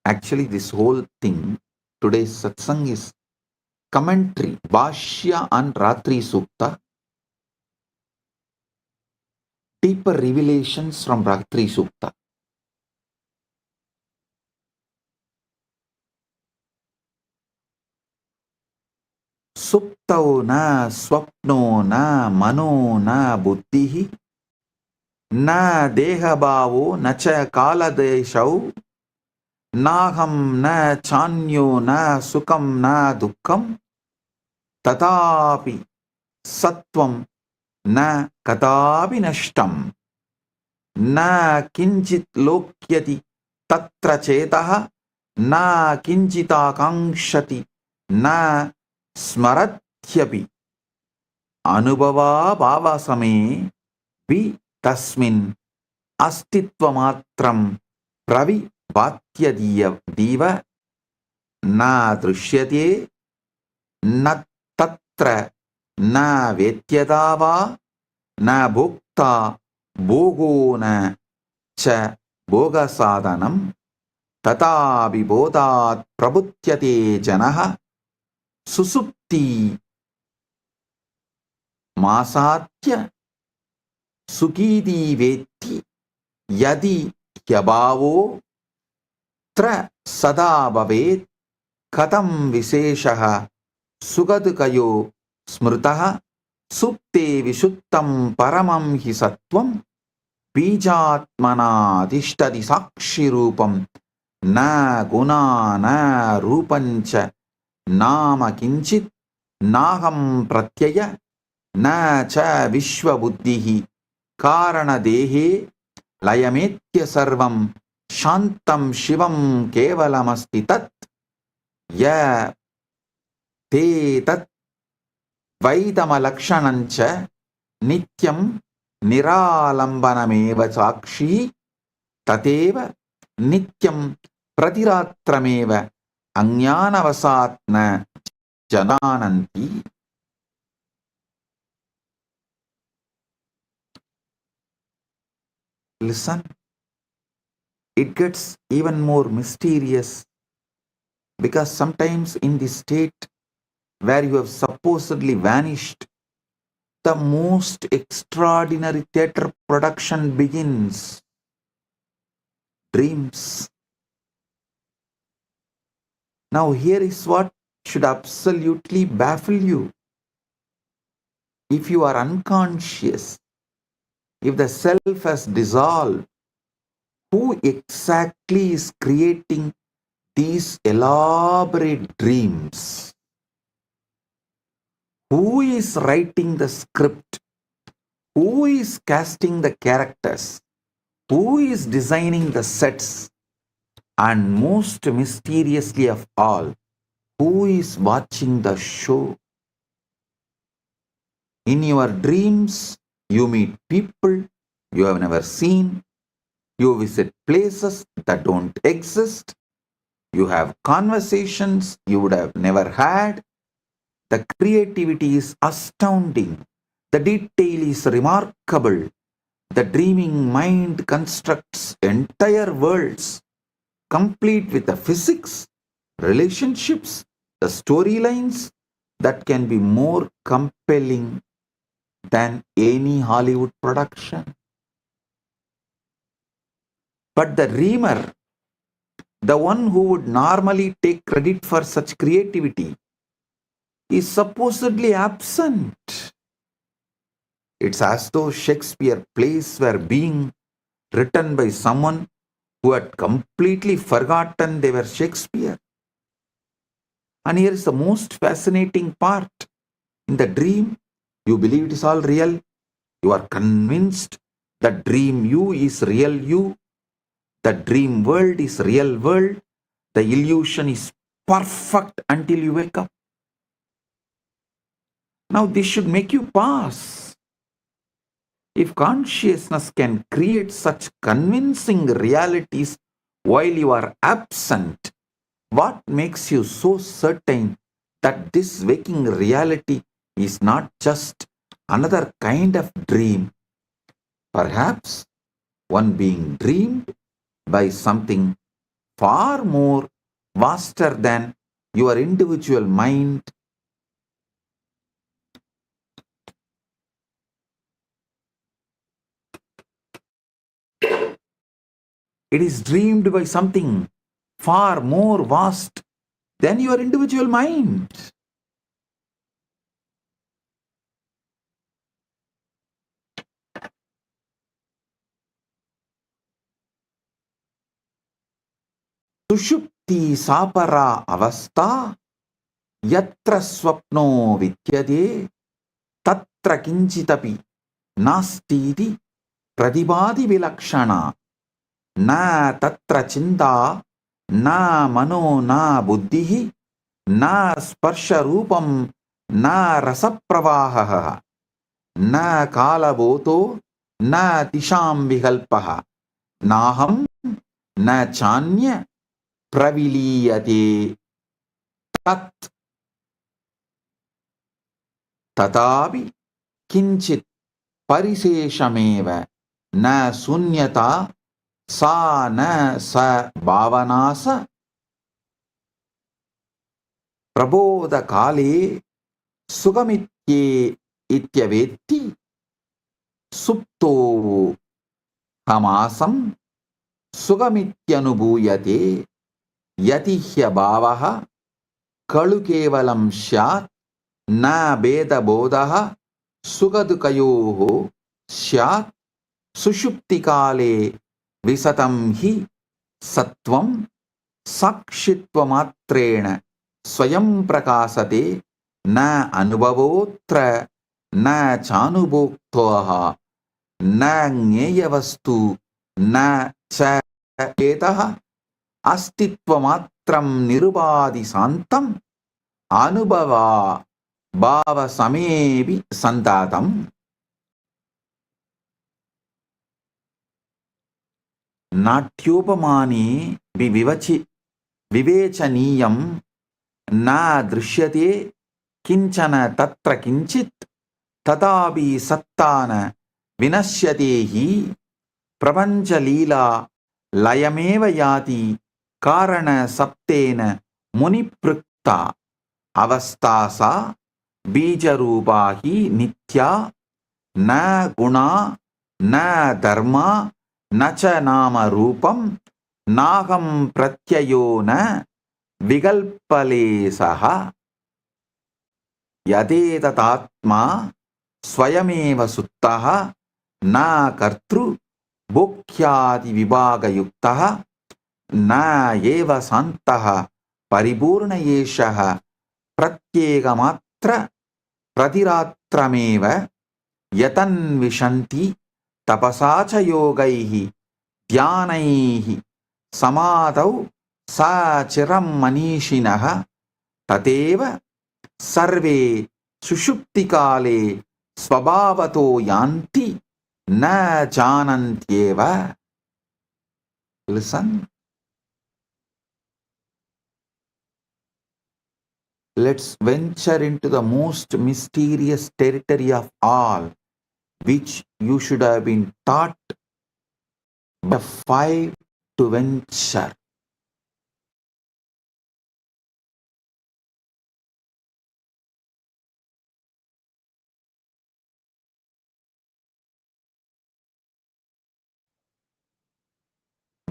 Actually, this whole thing, today's satsang is commentary, Bhashya on Ratri Sukta, deeper revelations from Ratri Sukta. Suptau na swapno na mano na buddhihi na dehabhavo na cha kaladeshau naham na chanyo na sukam na dukkam tatapi sattvam na kadapi nashtam na kinchit lokyati tatra chetaha na kinchita kankshati na smarathyapi anubhava bhavasame vi tasmin astitvamatram pravi vatyadiya diva na drishyate na tatra na vetyadava na bhukta bhogo na cha bhoga sadhanam tata vibodhat prabhutyate janaha susupti masatya sukidi veti yadi hyabhavo tra sada bhavet katam visheshaha sugadukayo smritaha supte vishuttam paramam hi sattvam bijatmana adhishtadi sakshi rupam na guna na rupancha nama kinchit naham pratyaya na cha vishwa buddhihi karana dehe layametya sarvam shantam shivam kevalamasti tat ya te tat vaidamalakshanancha nityam niralambanameva sakshi tateva nityam pratiratrameva ajnanavasatna janananti. Listen, it gets even more mysterious, because sometimes in the state where you have supposedly vanished, the most extraordinary theatre production begins. Dreams. Now here is what should absolutely baffle you. If you are unconscious, if the self has dissolved, who exactly is creating these elaborate dreams? Who is writing the script? Who is casting the characters? Who is designing the sets? And most mysteriously of all, who is watching the show? In your dreams, you meet people you have never seen. You visit places that don't exist. You have conversations you would have never had. The creativity is astounding. The detail is remarkable. The dreaming mind constructs entire worlds complete with the physics, relationships, the storylines that can be more compelling than any Hollywood production. But the dreamer, the one who would normally take credit for such creativity, is supposedly absent. It's as though Shakespeare plays were being written by someone who had completely forgotten they were Shakespeare. And here is the most fascinating part. In the dream, you believe it is all real. You are convinced that dream you is real you. The dream world is real world. The illusion is perfect until you wake up. Now this should make you pause. If consciousness can create such convincing realities while you are absent, what makes you so certain that this waking reality is not just another kind of dream? Perhaps one being dreamed by something far more vaster than your individual mind. It is dreamed by something far more vast than your individual mind. Sushupti sapara avastha yatra swapno vidyade tatra kinchitapi nastiti pradibadi vilakshana na tatra chinta na mano na buddhihi na sparsha rupam na rasapravaha na kalavoto na tisham vihalpaha naham na chanya praviliyate tat tatapi kinchit pariseshameva na sunyata sa na sa bhavanasa prabodha kale sugamitye ityavetti supto hamasam sugamityanubhuyate yatihya bhavaha kalu kevalam syat na beda bodhaha sugadukayoho syat sushupti kale visatam hi sattvam sakshitva matrena swayam prakasate na anubhavotra na chanubhoktoha na gneyavastu na cha etaha astitva matram nirubadi santam anubhava bhava samevi santatam. नाट्योपमाने विवेचनीयं न दृश्यते किंचन तत्र किंचित् तथापि सत्ता न विनश्यते हि प्रपंचलीला लयमेव याति कारण सप्तेन मुनिपृक्ता अवस्था सा बीजरूपा हि नित्या न गुणा न धर्मा न च नाम रूपम नाहम प्रत्ययो न विकल्पलेशः यदेततात्मा स्वयमेव सुप्तः न कर्तृ भोक्यादि विभागयुक्तः न एव शान्तः परिपूर्ण एषः प्रत्येकमात्र प्रतिरात्रमेव यतन्विशन्ति तपसा च योगैः ध्यानैः समाधौ सा चिरं मनीषिणः तदेव सर्वे सुषुप्तिकाले स्वभावतो यान्ति न जानन्त्येव. Listen. Let's venture into the most mysterious territory of all, which you should have been taught by 5 to venture.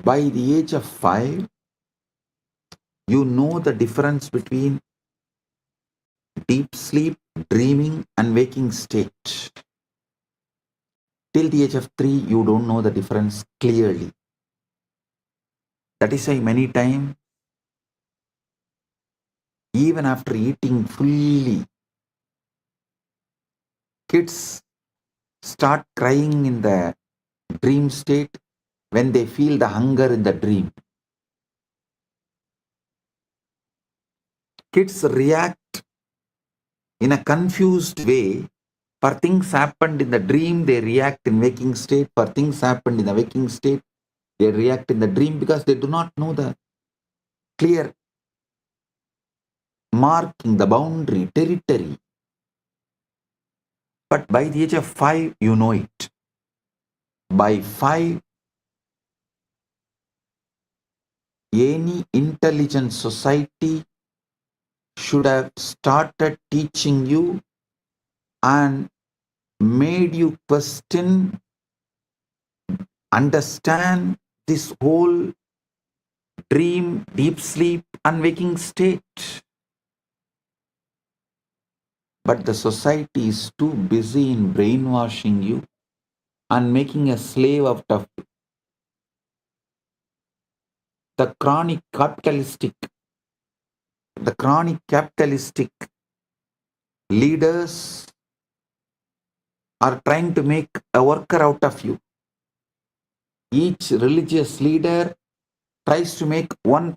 By the age of 5, you know the difference between deep sleep, dreaming, and waking state. Till the age of 3, you don't know the difference clearly. That is why many times, even after eating fully, kids start crying in the dream state when they feel the hunger in the dream. Kids react in a confused way. For things happened in the dream, they react in waking state. For things happened in the waking state, they react in the dream because they do not know the clear marking, the boundary, territory. But by the age of 5, you know it. By 5, any intelligent society should have started teaching you and made you question, understand this whole dream, deep sleep, and waking state. But the society is too busy in brainwashing you and making a slave out of you. The chronic capitalistic leaders are trying to make a worker out of you. Each religious leader tries to make one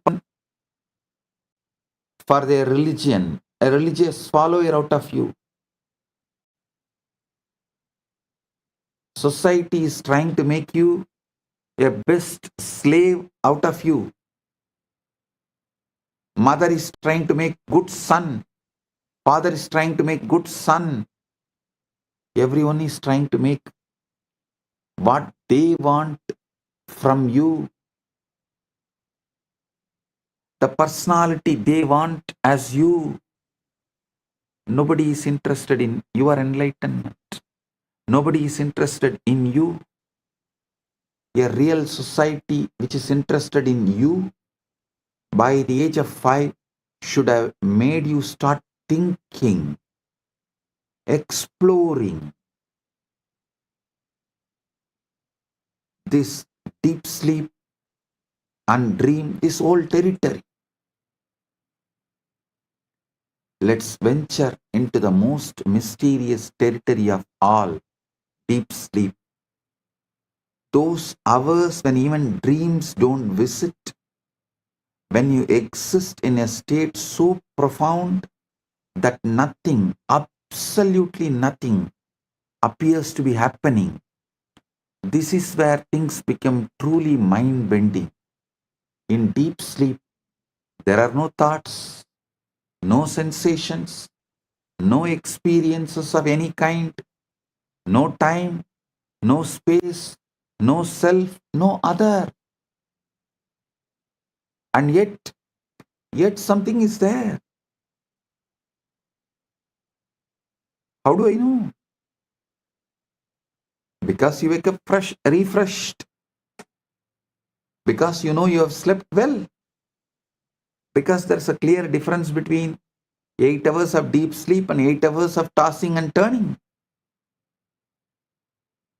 for their religion, a religious follower out of you. Society is trying to make you a best slave out of you. Mother is trying to make good son. Father is trying to make good son. Everyone is trying to make what they want from you, the personality they want as you. Nobody is interested in your enlightenment. Nobody is interested in you. A real society which is interested in you by the age of 5 should have made you start thinking, exploring this deep sleep and dream, this whole territory. Let's venture into the most mysterious territory of all, deep sleep. Those hours when even dreams don't visit, when you exist in a state so profound that nothing, absolutely nothing, appears to be happening. This is where things become truly mind-bending. In deep sleep, there are no thoughts, no sensations, no experiences of any kind, no time, no space, no self, no other. And yet something is there. How do I know? Because you wake up fresh, refreshed. Because you know you have slept well. Because there's a clear difference between 8 hours of deep sleep and 8 hours of tossing and turning.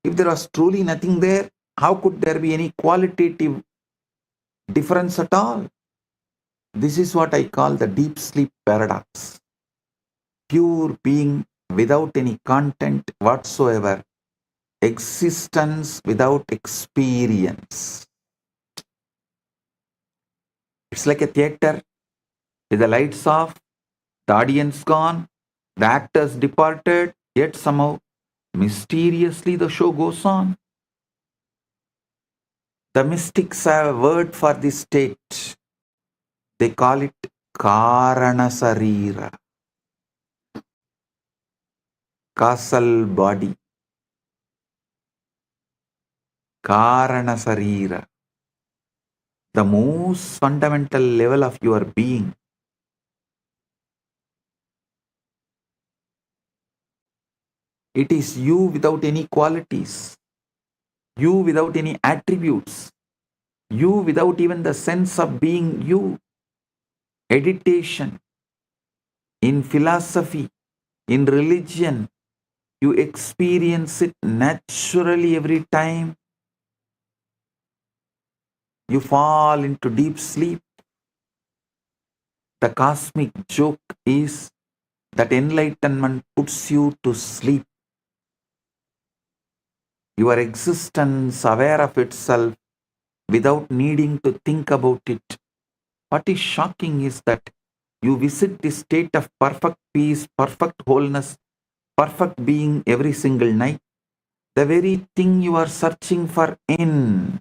If there was truly nothing there, how could there be any qualitative difference at all? This is what I call the deep sleep paradox. Pure being without any content whatsoever. Existence without experience. It's like a theater with the lights off, the audience gone, the actors departed, yet somehow mysteriously the show goes on. The mystics have a word for this state. They call it Karanasarira, causal body. Karanasarira, the most fundamental level of your being. It is you without any qualities, you without any attributes, You without even the sense of being you. Meditation, in philosophy, in religion, you experience it naturally every time you fall into deep sleep. The cosmic joke is that enlightenment puts you to sleep. Your existence aware of itself without needing to think about it. What is shocking is that you visit this state of perfect peace, perfect wholeness, perfect being every single night, the very thing you are searching for in.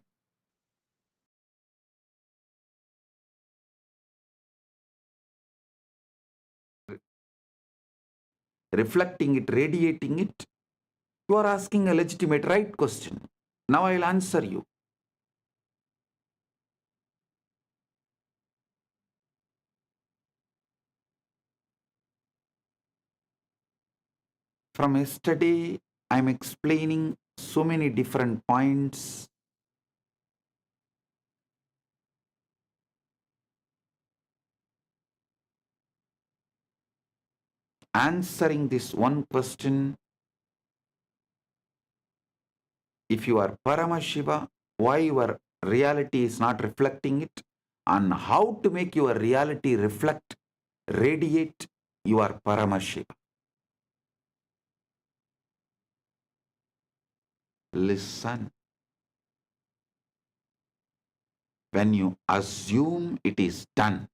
Reflecting it, radiating it, you are asking a legitimate right question. Now I'll answer you. From yesterday, I'm explaining so many different points, answering this one question. If you are Paramashiva, why your reality is not reflecting it, and how to make your reality reflect, radiate your Paramashiva. Listen. When you assume it is done,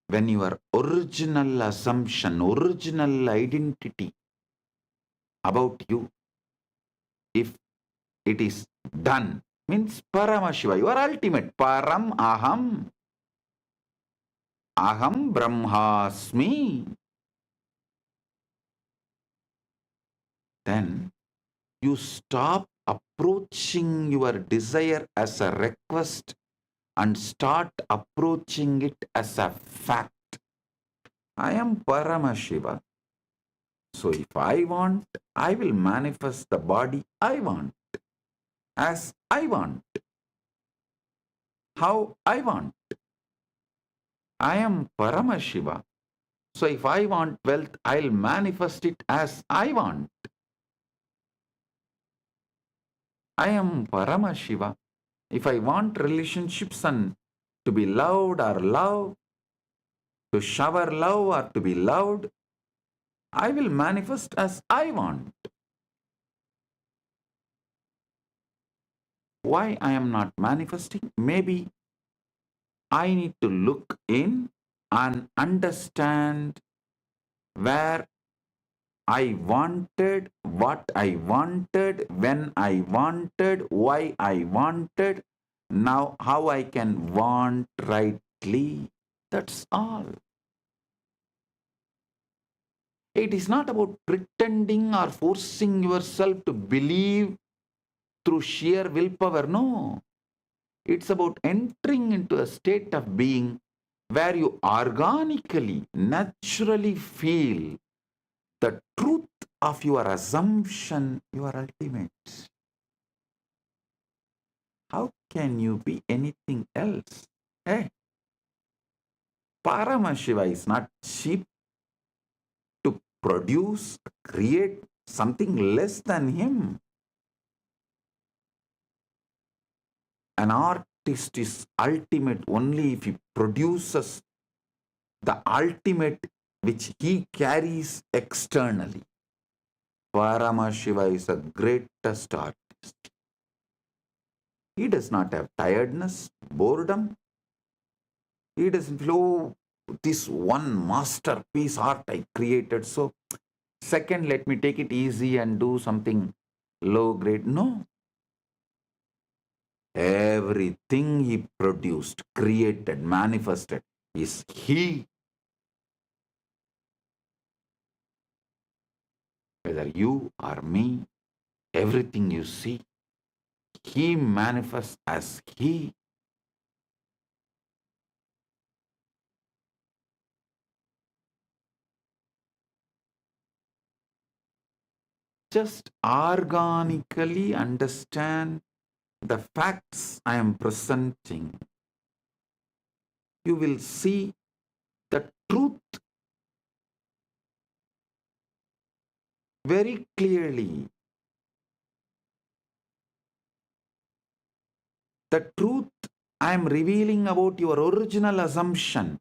when your original assumption, original identity about you, if it is done, means Paramashiva, your ultimate Param Aham, Aham Brahmasmi, then you stop approaching your desire as a request and start approaching it as a fact. I am Paramashiva. So if I want, I will manifest the body I want, as I want, how I want. I am Paramashiva. So if I want wealth, I'll manifest it as I want. I am Paramashiva. If I want relationships and to be loved or love, to shower love or to be loved, I will manifest as I want. Why I am not manifesting? Maybe I need to look in and understand where I wanted, what I wanted, when I wanted, why I wanted, now how I can want rightly. That's all. It is not about pretending or forcing yourself to believe through sheer willpower. No. It's about entering into a state of being where you organically, naturally feel the truth of your assumption, your ultimate. How can you be anything else? Hey, Paramashiva is not cheap to produce, create something less than him. An artist is ultimate only if he produces the ultimate which he carries externally. Paramashiva is the greatest artist. He does not have tiredness, boredom. He doesn't feel, oh, this one masterpiece art I created. So, second, let me take it easy and do something low grade. No. Everything he produced, created, manifested is he. Whether you or me, everything you see, he manifests as he. Just organically understand the facts I am presenting, you will see the truth very clearly. The truth I am revealing about your original assumption.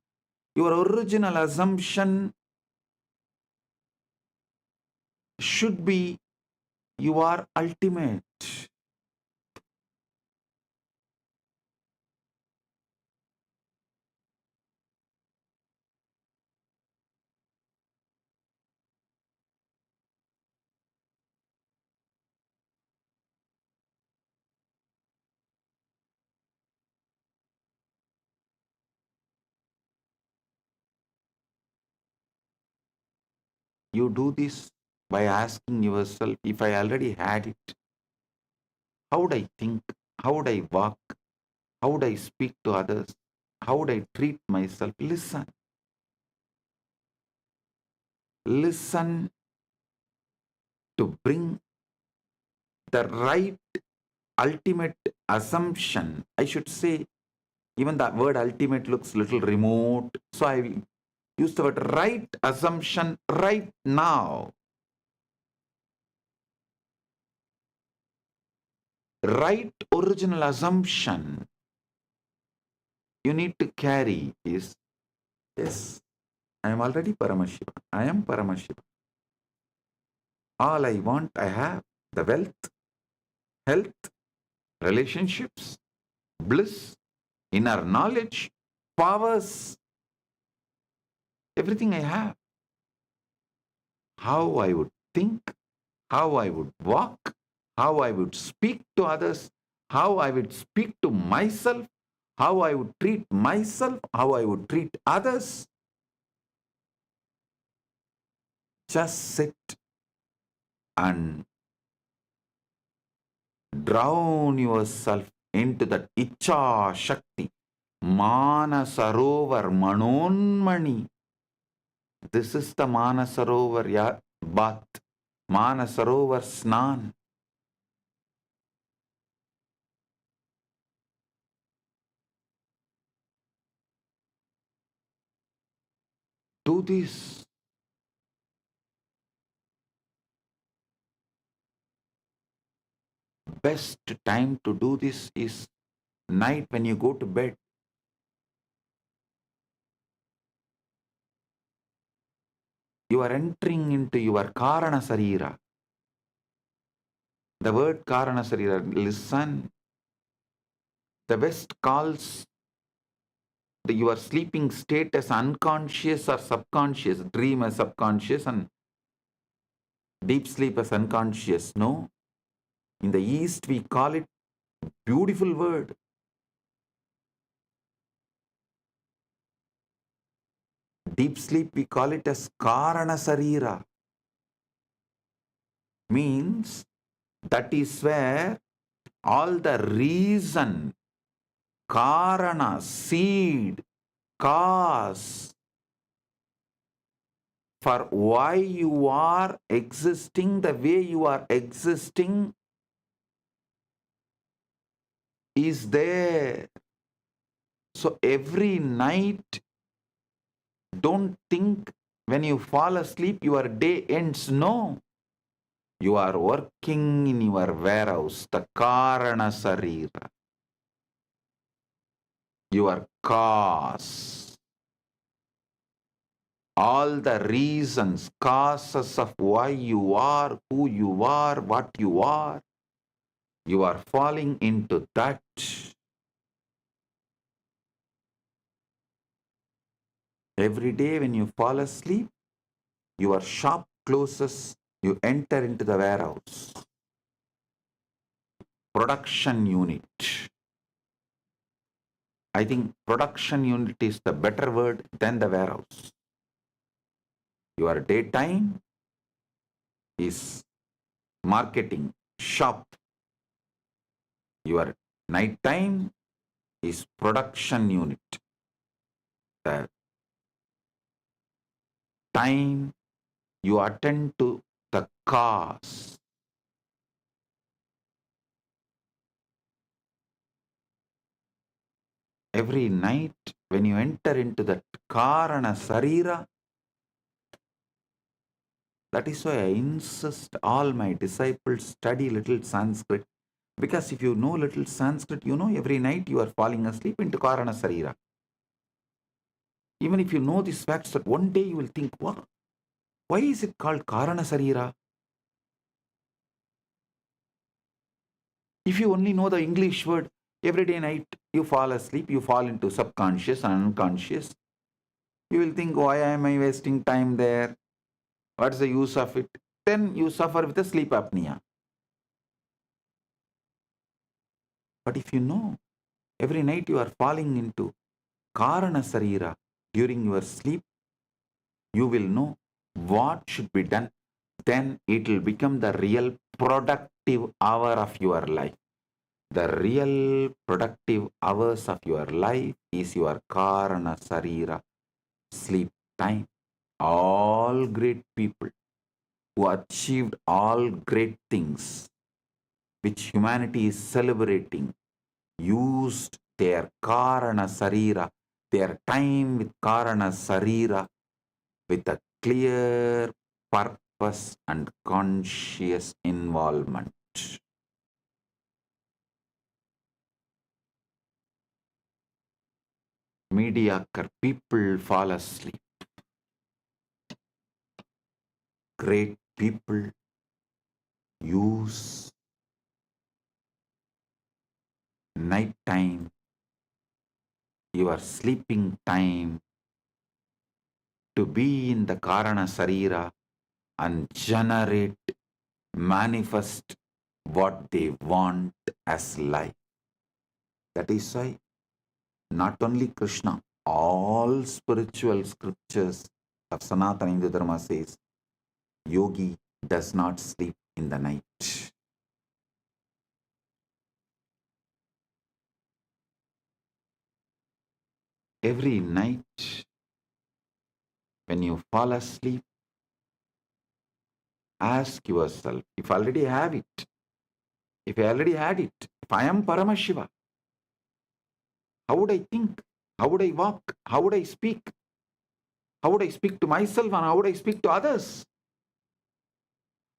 Your original assumption should be you are ultimate. You do this by asking yourself, if I already had it, how would I think? How would I walk? How would I speak to others? How would I treat myself? Listen. Listen to bring the right ultimate assumption. I should say, even the word ultimate looks little remote. So I will use the word right assumption right now. Right original assumption you need to carry is, yes, I am already Paramashiva. I am Paramashiva. All I want, I have. The wealth, health, relationships, bliss, inner knowledge, powers, everything I have. How I would think, how I would walk, how I would speak to others, how I would speak to myself, how I would treat myself, how I would treat others. Just sit and drown yourself into that Icha Shakti, Manasarovar Manonmani. This is the Manasarovar bath, Manasarovar Snan. Do this. Best time to do this is night when you go to bed. You are entering into your Karana Sarira. The word Karana Sarira, listen. The West calls your sleeping state as unconscious or subconscious, dream as subconscious and deep sleep as unconscious. No. In the East, we call it beautiful word. Deep sleep, we call it as Karana Sarira. Means that is where all the reason, Karana, seed, cause for why you are existing the way you are existing is there. So every night, don't think when you fall asleep your day ends. No. You are working in your warehouse, the Karana Sarira. Your cause. All the reasons, causes of why you are, who you are, what you are falling into that. Every day when you fall asleep, your shop closes, you enter into the warehouse. Production unit. I think production unit is the better word than the warehouse. Your daytime is marketing, shop. Your nighttime is production unit. The time you attend to the cause. Every night when you enter into that Karana Sarira, that is why I insist all my disciples study little Sanskrit. Because if you know little Sanskrit, you know every night you are falling asleep into Karana Sarira. Even if you know these facts, that one day you will think, wow, why is it called Karana Sarira? If you only know the English word, every day night you fall asleep, you fall into subconscious and unconscious. You will think, why am I wasting time there? What's the use of it? Then you suffer with a sleep apnea. But if you know, every night you are falling into Karana Sarira during your sleep, you will know what should be done. Then it will become the real productive hour of your life. The real productive hours of your life is your Karana Sarira sleep time. All great people who achieved all great things which humanity is celebrating used their Karana Sarira, their time with Karana Sarira with a clear purpose and conscious involvement. Mediocre people fall asleep. Great people use night time, your sleeping time, to be in the Karana Sarira and generate, manifest what they want as life. That is why not only Krishna, all spiritual scriptures of Sanatana Hindu Dharma says, yogi does not sleep in the night. Every night when you fall asleep, ask yourself, if I already have it, if I already had it, if I am Paramashiva, how would I think? How would I walk? How would I speak? How would I speak to myself and how would I speak to others?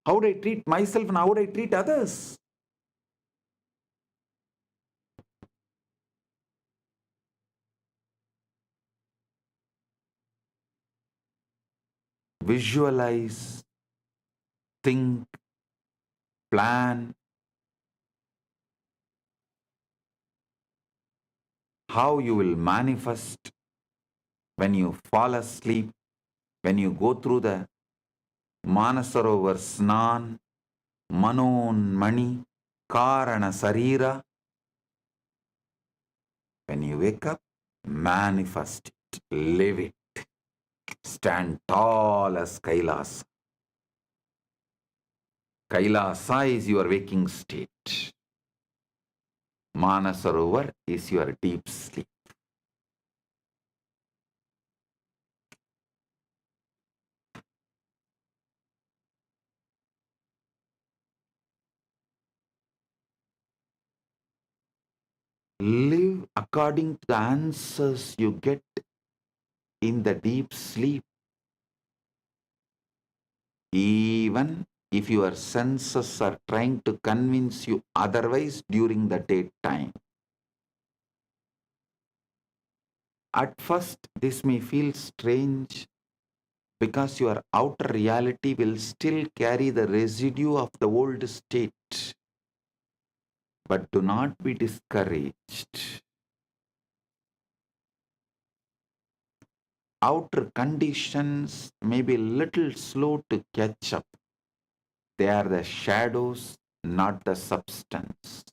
How would I treat myself and how would I treat others? Visualize, think, plan how you will manifest when you fall asleep, when you go through the Manasarovar Snan, Manon Mani, Karana Sarira. When you wake up, manifest it, live it, stand tall as Kailasa. Kailasa is your waking state. Manasarovar is your deep sleep. Live according to the answers you get in the deep sleep. Even if your senses are trying to convince you otherwise during the daytime. At first, this may feel strange because your outer reality will still carry the residue of the old state. But do not be discouraged. Outer conditions may be a little slow to catch up. They are the shadows, not the substance.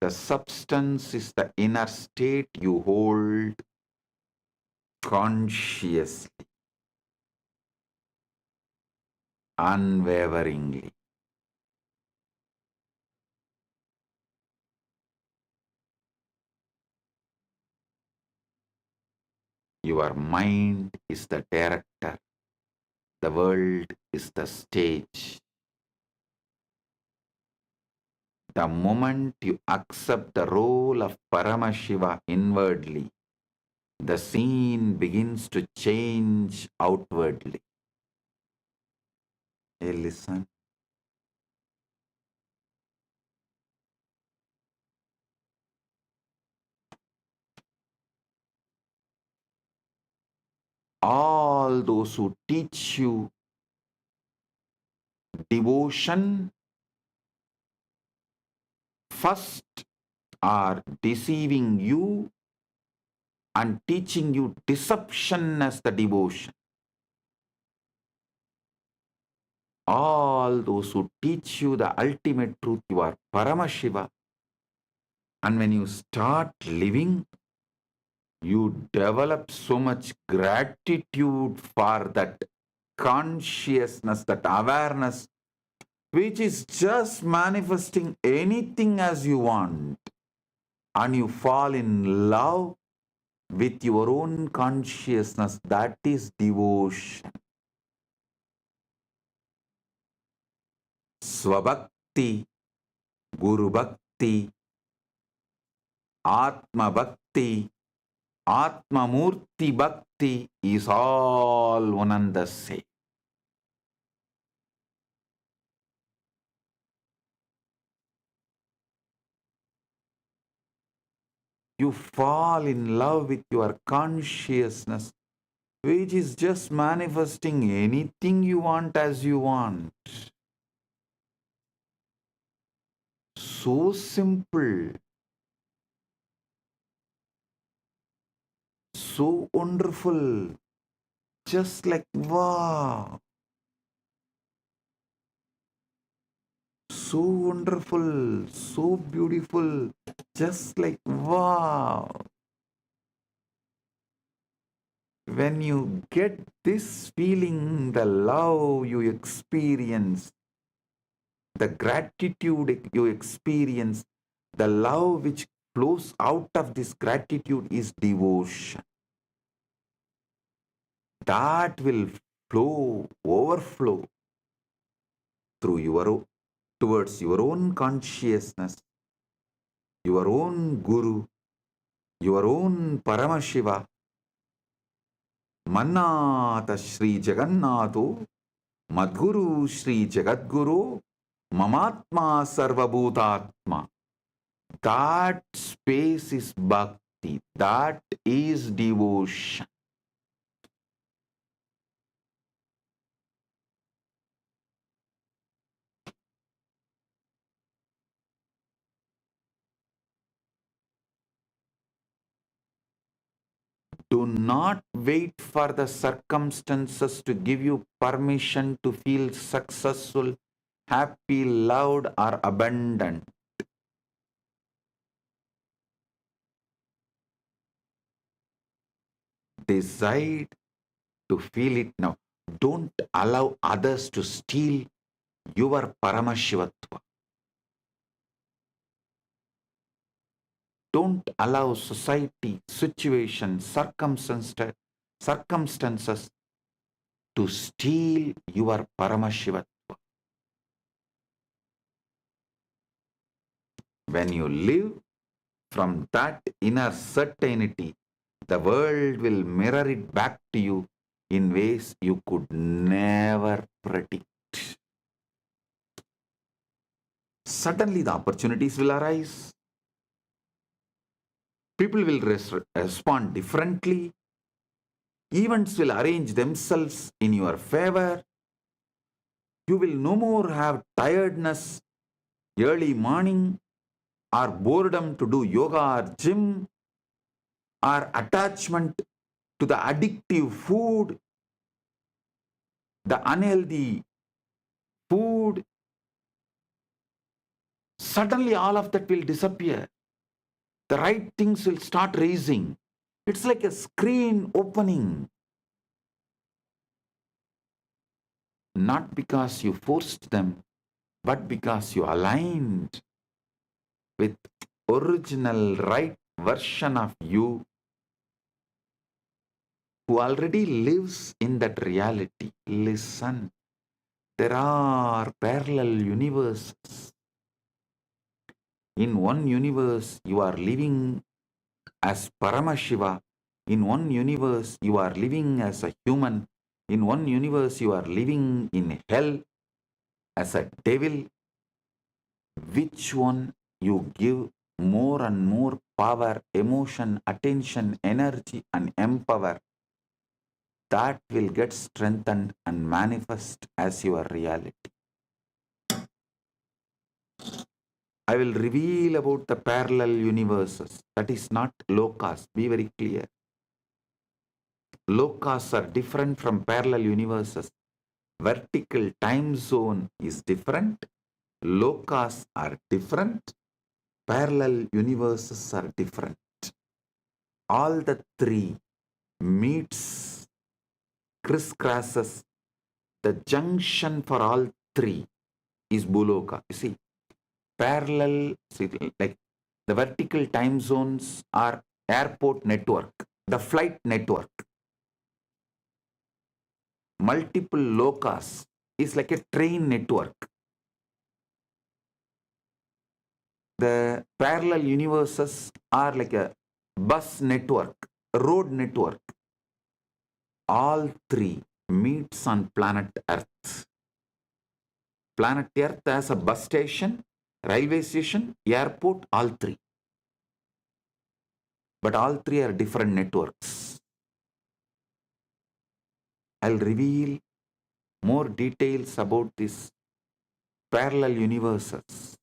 The substance is the inner state you hold consciously, unwaveringly. Your mind is the director. The world is the stage. The moment you accept the role of Paramashiva inwardly, the scene begins to change outwardly. Hey, listen. All those who teach you devotion first are deceiving you and teaching you deception as the devotion. All those who teach you the ultimate truth, you are Paramashiva. And when you start living, you develop so much gratitude for that consciousness, that awareness, which is just manifesting anything as you want. And you fall in love with your own consciousness. That is devotion. Swabhakti, Guru Bhakti, Atma Bhakti, Atma Murti Bhakti is all one and the same. You fall in love with your consciousness, which is just manifesting anything you want as you want. So simple, so wonderful, just like wow. So wonderful, so beautiful, just like wow. When you get this feeling, the love you experience, the gratitude you experience, the love which flows out of this gratitude is devotion. That will flow, overflow through towards your own consciousness, your own Guru, your own Paramashiva. Mannata Shri Jagannatho, Madguru Shri Jagadguru, Mamatma Sarvabhutatma. That space is bhakti. That is devotion. Do not wait for the circumstances to give you permission to feel successful, happy, loved, or abundant. Decide to feel it now. Don't allow others to steal your Paramashivatva. Don't allow society, situations, circumstances to steal your Paramashivatva. When you live from that inner certainty, the world will mirror it back to you in ways you could never predict. Suddenly the opportunities will arise. People will respond differently. Events will arrange themselves in your favor. You will no more have tiredness, early morning, or boredom to do yoga or gym, or attachment to the addictive food, the unhealthy food. Suddenly all of that will disappear. The right things will start raising. It's like a screen opening. Not because you forced them, but because you aligned with original right version of you who already lives in that reality. Listen, there are parallel universes. In one universe, you are living as Paramashiva. In one universe, you are living as a human. In one universe, you are living in hell as a devil. Which one you give more and more power, emotion, attention, energy, and empower, that will get strengthened and manifest as your reality. I will reveal about the parallel universes. That is not lokas. Be very clear. Lokas are different from parallel universes. Vertical time zone is different. Lokas are different. Parallel universes are different. All the three meets, crisscrosses. The junction for all three is Buloka. You see, parallel, see, like the vertical time zones are airport network, the flight network. Multiple lokas is like a train network. The parallel universes are like a bus network, road network. All three meets on planet Earth. Planet Earth has a bus station, railway station, airport, all three. But all three are different networks. I'll reveal more details about these parallel universes.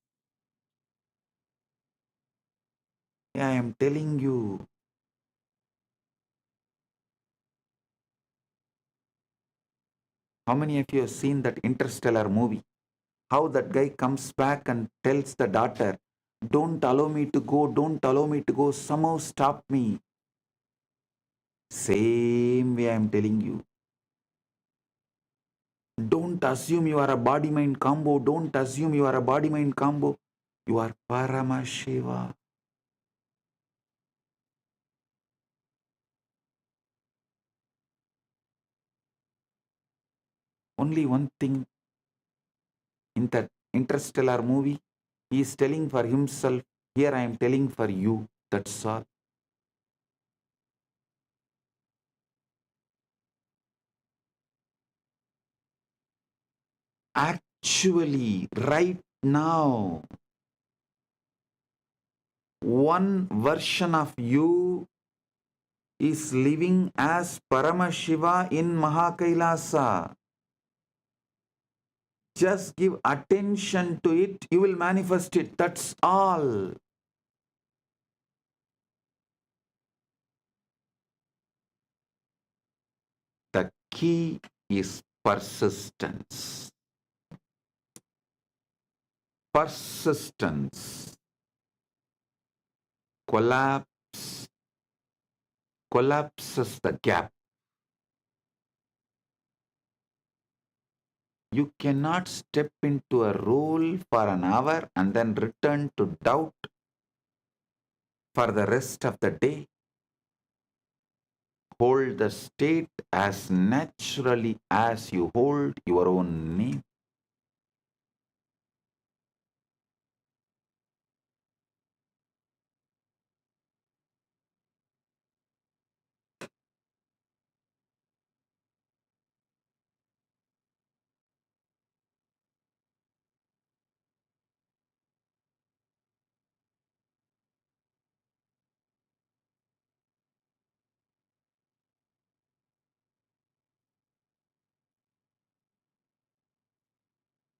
I am telling you, how many of you have seen that Interstellar movie? How that guy comes back and tells the daughter, don't allow me to go, don't allow me to go, somehow stop me. Same way I am telling you. Don't assume you are a body-mind combo. Don't assume you are a body-mind combo. You are Paramashiva. Only one thing in that Interstellar movie, he is telling for himself, here I am telling for you. That's all. Actually, right now, one version of you is living as Paramashiva in Maha Kailasa. Just give attention to it, you will manifest it. That's all. The key is persistence. Persistence. Collapses the gap. You cannot step into a role for an hour and then return to doubt for the rest of the day. Hold the state as naturally as you hold your own name.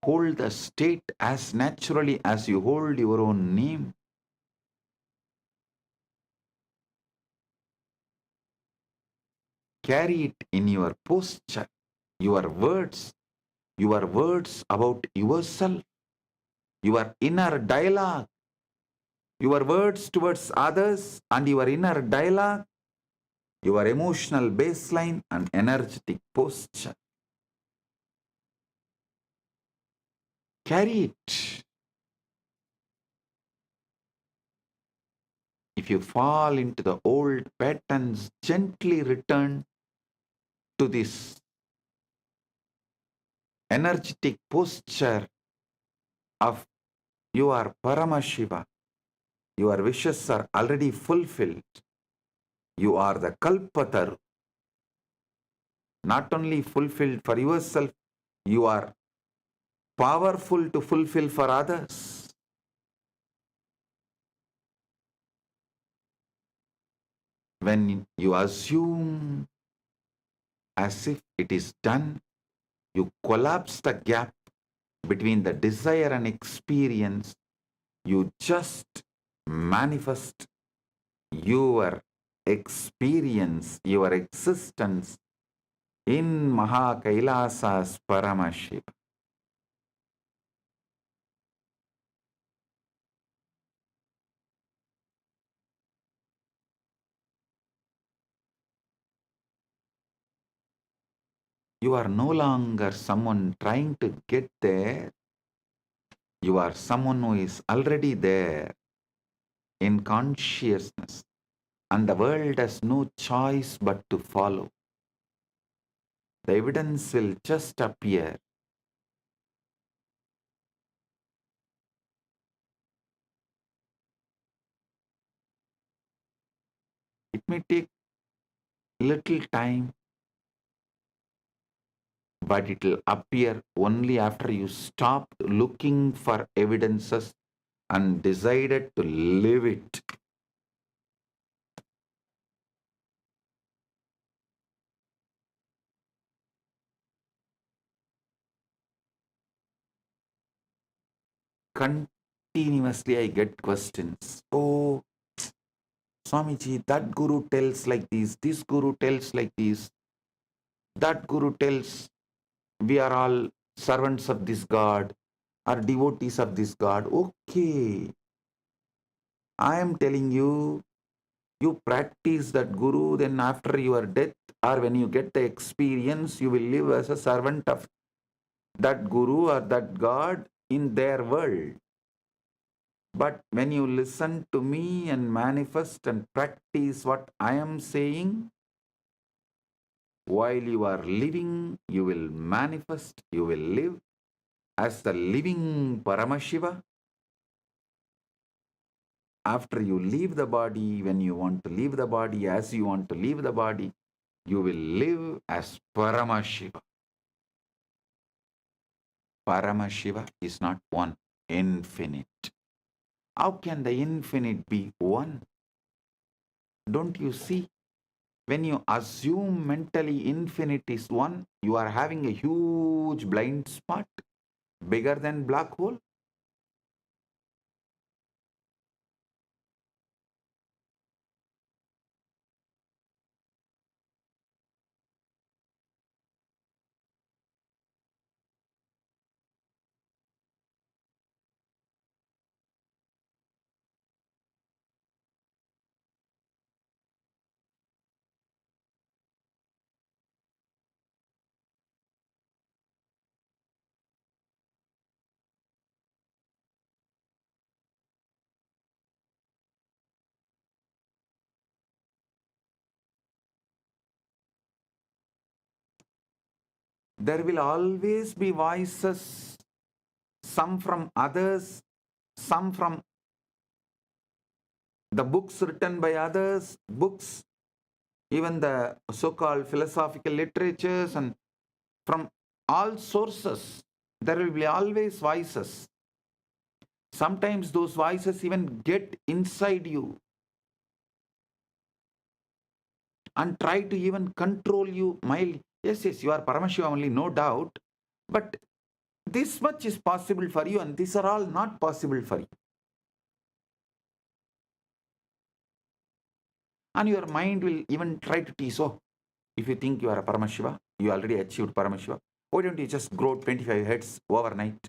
Hold the state as naturally as you hold your own name. Carry it in your posture, your words about yourself, your inner dialogue, your words towards others and your inner dialogue, your emotional baseline and energetic posture. Carry it. If you fall into the old patterns, gently return to this energetic posture of you are Paramashiva. Your wishes are already fulfilled. You are the Kalpataru. Not only fulfilled for yourself, you are powerful to fulfill for others. When you assume as if it is done, you collapse the gap between the desire and experience. You just manifest your experience, your existence in Maha Kailasa's Paramashiva. You are no longer someone trying to get there. You are someone who is already there in consciousness, and the world has no choice but to follow. The evidence will just appear. It may take little time, but it will appear only after you stop looking for evidences and decided to live it. Continuously I get questions. Oh, Swamiji, that guru tells like this guru tells like this, that guru tells we are all servants of this God, or devotees of this God. Okay, I am telling you, you practice that guru, then after your death or when you get the experience, you will live as a servant of that guru or that God in their world. But when you listen to me and manifest and practice what I am saying, while you are living, you will manifest, you will live as the living Paramashiva. After you leave the body, when you want to leave the body, as you want to leave the body, you will live as Paramashiva. Paramashiva is not one, infinite. How can the infinite be one? Don't you see? When you assume mentally infinite is one, you are having a huge blind spot, bigger than black hole. There will always be voices, some from others, some from the books written by others, books, even the so-called philosophical literatures, and from all sources, there will be always voices. Sometimes those voices even get inside you and try to even control you mildly. Yes, yes, you are Paramashiva only, no doubt. But this much is possible for you, and these are all not possible for you. And your mind will even try to tease, oh, if you think you are a Paramashiva, you already achieved Paramashiva, why don't you just grow 25 heads overnight?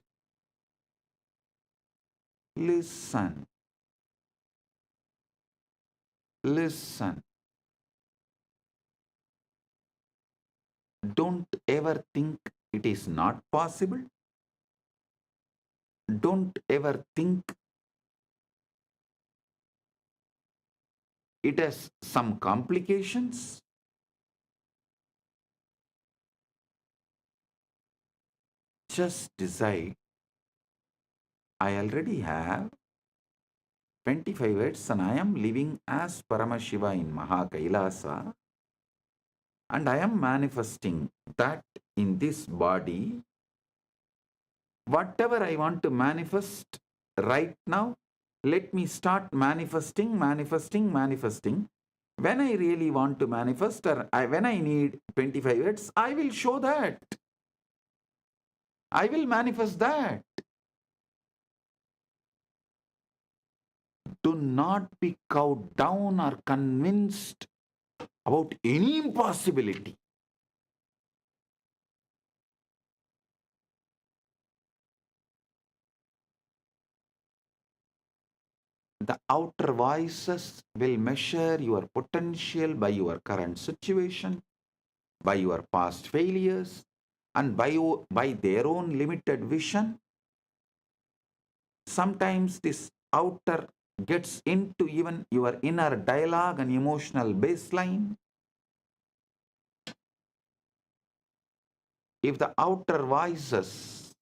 Listen. Listen. Don't ever think it is not possible. Don't ever think it has some complications. Just decide, I already have, 25 words, and I am living as Paramashiva in Maha Kailasa, and I am manifesting that in this body. Whatever I want to manifest right now, let me start manifesting. When I really want to manifest, or when I need 25 words, I will show that. I will manifest that. Do not be cowed down or convinced about any impossibility. The outer voices will measure your potential by your current situation, by your past failures, and by their own limited vision. Sometimes this outer gets into even your inner dialogue and emotional baseline. If the outer voices,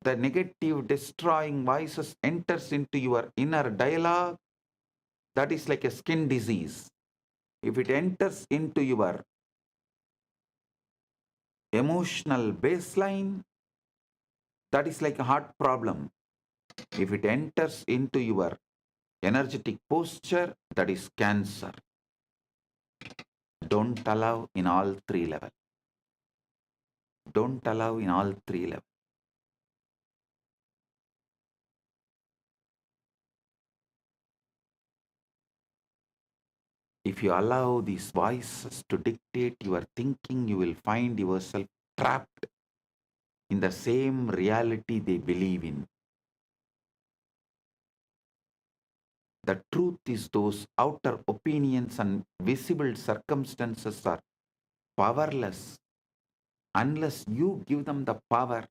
the negative destroying voices enters into your inner dialogue, that is like a skin disease. If it enters into your emotional baseline, that is like a heart problem. If it enters into your energetic posture, that is cancer. Don't allow in all three levels. Don't allow in all three levels. If you allow these voices to dictate your thinking, you will find yourself trapped in the same reality they believe in. The truth is, those outer opinions and visible circumstances are powerless unless you give them the power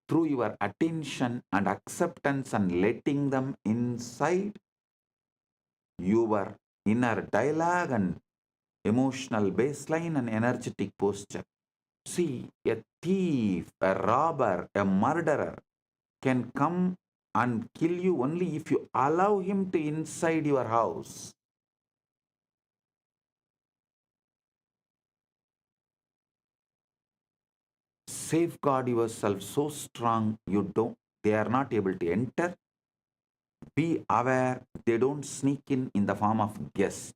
through your attention and acceptance and letting them inside your inner dialogue and emotional baseline and energetic posture. See, a thief, a robber, a murderer can come and kill you only if you allow him to inside your house. Safeguard yourself so strong they are not able to enter. Be aware they don't sneak in the form of guest.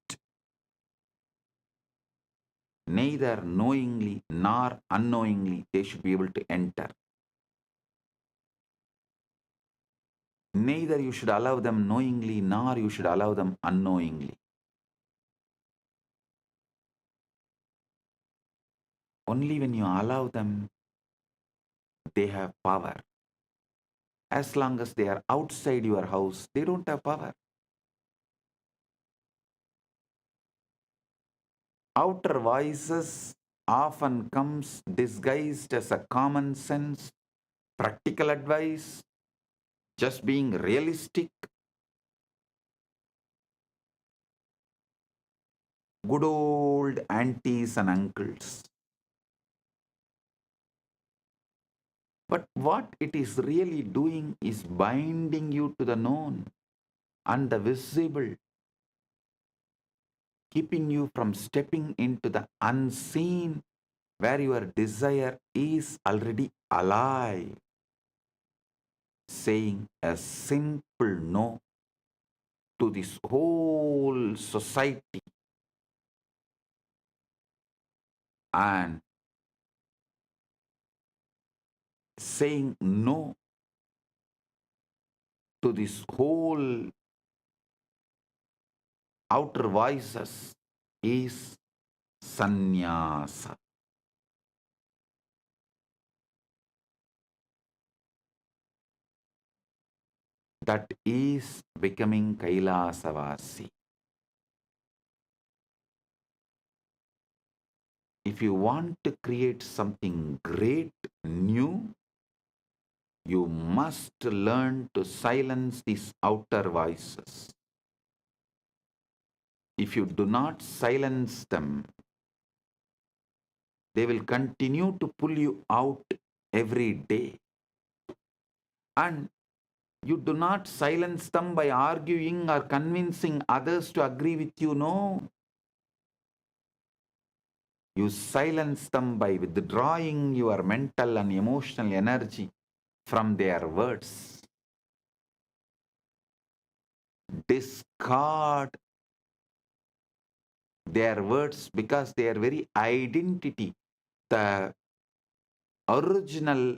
Neither knowingly nor unknowingly they should be able to enter. Neither you should allow them knowingly nor you should allow them unknowingly. Only when you allow them, they have power. As long as they are outside your house, they don't have power. Outer voices often comes disguised as a common sense, practical advice, just being realistic, good old aunties and uncles. But what it is really doing is binding you to the known and the visible, keeping you from stepping into the unseen where your desire is already alive, saying a simple no to this whole society and saying no to this whole outer voices is sannyasa. That is becoming Kailasavasi. If you want to create something great, new, you must learn to silence these outer voices. If you do not silence them, they will continue to pull you out every day. And You do not silence them by arguing or convincing others to agree with you, no. You silence them by withdrawing your mental and emotional energy from their words. Discard their words because their very identity, the original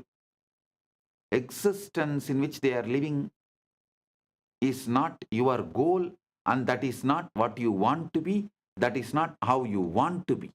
existence in which they are living, is not your goal, and that is not what you want to be. That is not how you want to be.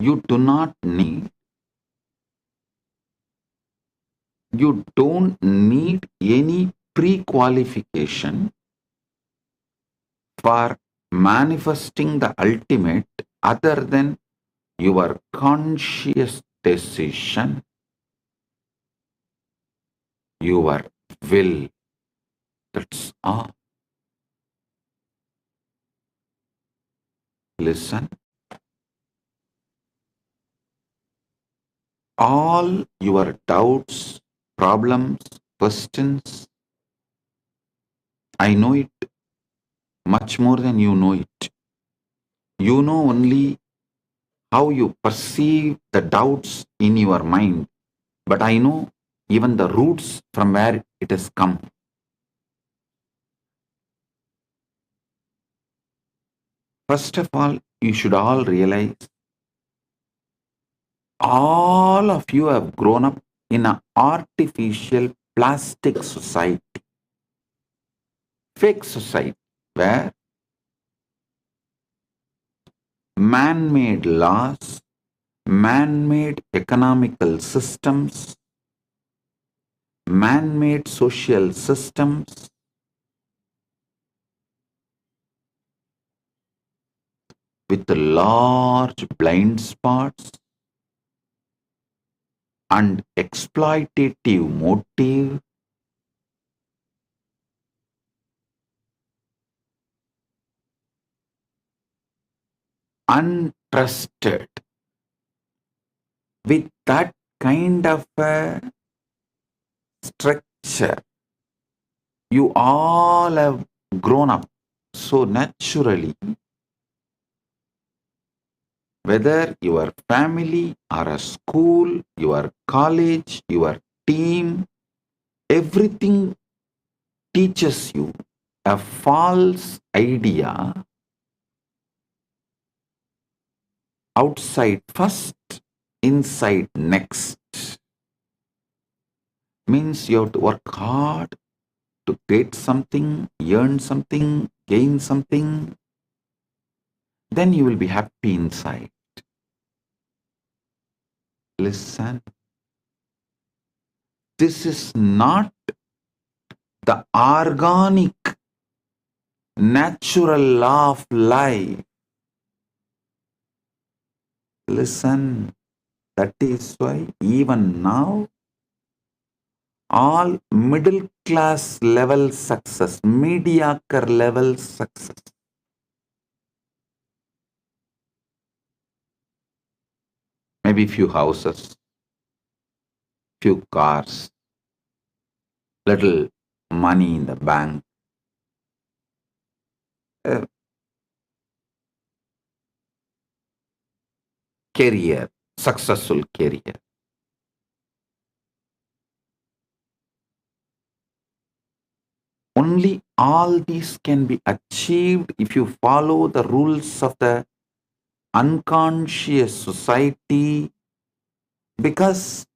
You do not need, you don't need any pre-qualification for manifesting the ultimate other than your conscious decision, your will. That's all. Listen. All your doubts, problems, questions, I know it much more than you know it. You know only how you perceive the doubts in your mind, but I know even the roots from where it has come. First of all, you should all realize all of you have grown up in an artificial plastic society, fake society, where man-made laws, man-made economical systems, man-made social systems, with large blind spots and exploitative motive, untrusted, with that kind of a structure, you all have grown up so naturally, whether your family or a school, your college, your team, everything teaches you a false idea. Outside first, inside next. Means you have to work hard to get something, earn something, gain something. Then you will be happy inside. Listen. This is not the organic, natural law of life. Listen. That is why even now, all middle class level success, mediocre level success, maybe few houses, few cars, little money in the bank, career, successful career. Only all these can be achieved if you follow the rules of the unconscious society, because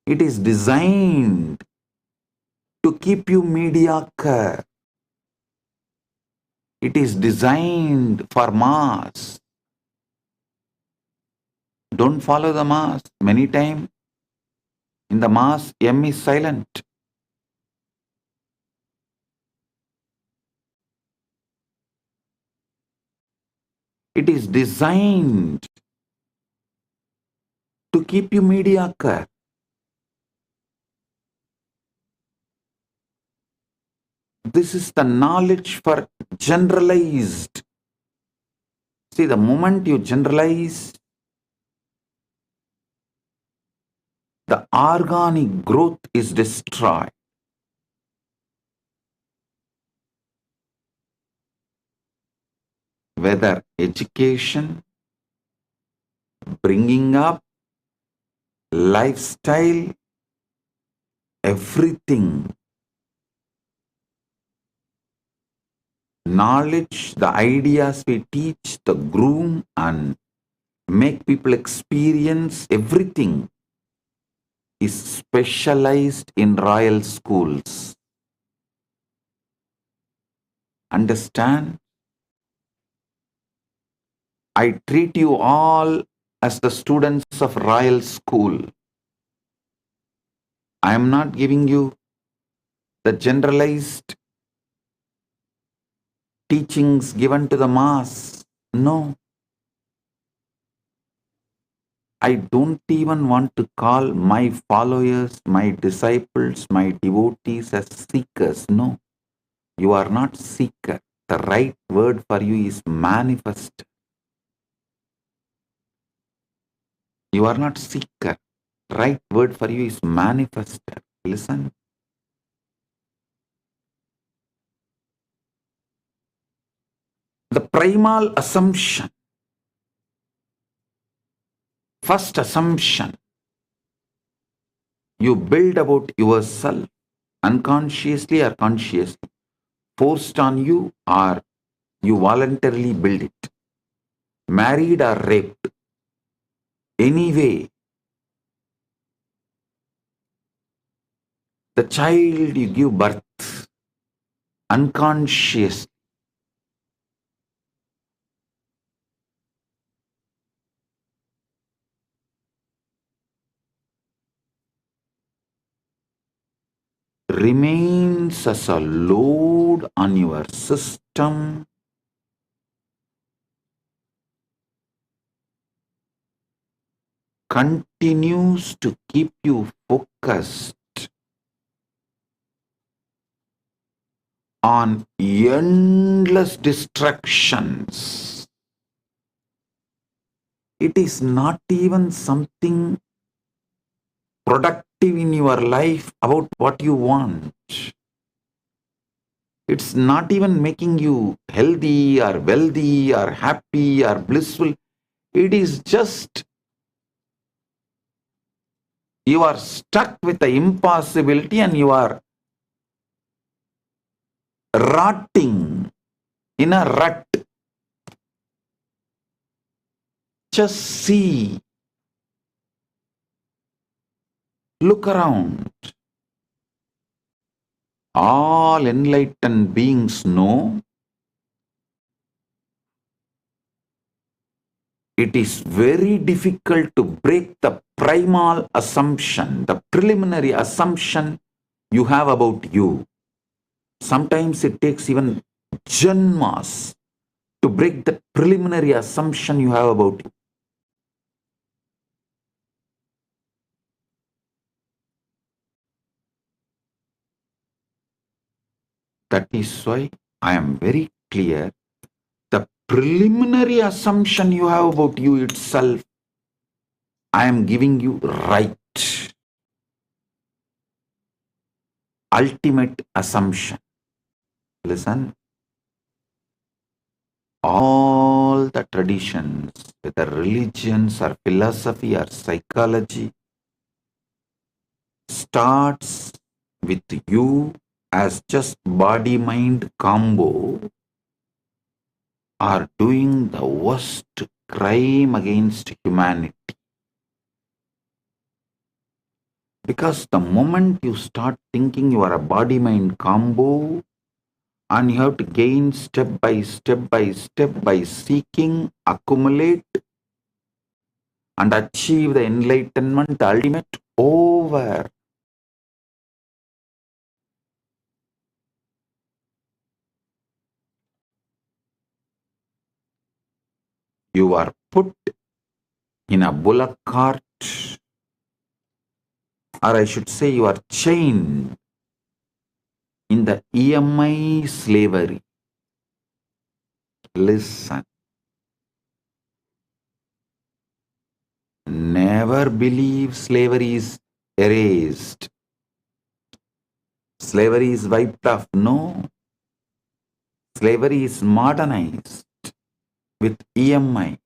it is designed to keep you mediocre. It is designed for mass. Don't follow the mass. Many times in the mass, M is silent. It is designed to keep you mediocre. This is the knowledge for generalized. See, the moment you generalize, the organic growth is destroyed. Whether education, bringing up, lifestyle, everything. Knowledge, the ideas we teach, the groom and make people experience everything is specialized in royal schools. Understand? I treat you all as the students of royal school. I am not giving you the generalized teachings given to the mass. No. I don't even want to call my followers, my disciples, my devotees as seekers. No. You are not seeker. The right word for you is manifest. You are not seeker. Right word for you is manifester. Listen. The primal assumption, first assumption you build about yourself, unconsciously or consciously, forced on you or you voluntarily build it, married or raped, anyway, the child you give birth, unconscious, remains as a load on your system, continues to keep you focused on endless distractions. It is not even something productive in your life about what you want. It's not even making you healthy or wealthy or happy or blissful. It is just you are stuck with the impossibility and you are rotting in a rut. Just see, look around. All enlightened beings know it is very difficult to break the primal assumption, the preliminary assumption you have about you. Sometimes it takes even janmas to break the preliminary assumption you have about you. That is why I am very clear. The preliminary assumption you have about you itself, I am giving you right. Ultimate assumption. Listen. All the traditions, whether religions or philosophy or psychology, starts with you as just body-mind combo are doing the worst crime against humanity. Because the moment you start thinking you are a body-mind combo And you have to gain step by step by seeking, accumulate, and achieve the enlightenment, the ultimate over. You are put in a bullock cart, or I should say you are chained in the EMI slavery. Listen. Never believe slavery is erased. Slavery is wiped off. No. Slavery is modernized with EMI.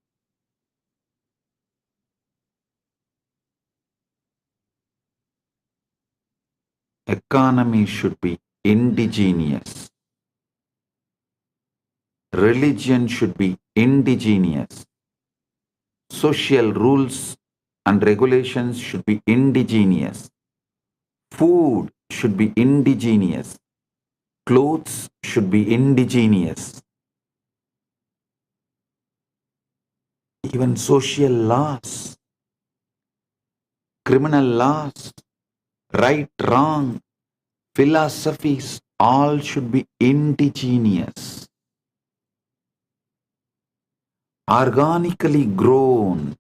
Economy should be indigenous. Religion should be indigenous. Social rules and regulations should be indigenous. Food should be indigenous. Clothes should be indigenous. Even social laws, criminal laws, right, wrong, philosophies, all should be indigenous. Organically grown.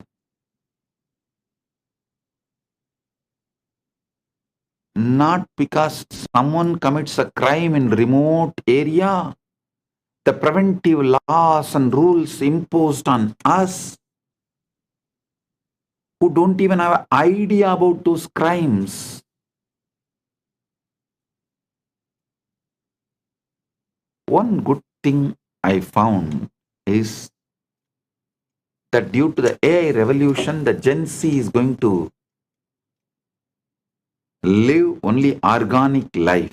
Not because someone commits a crime in remote area. The preventive laws and rules imposed on us who don't even have an idea about those crimes. One good thing I found is that due to the AI revolution, the Gen Z is going to live only organic life.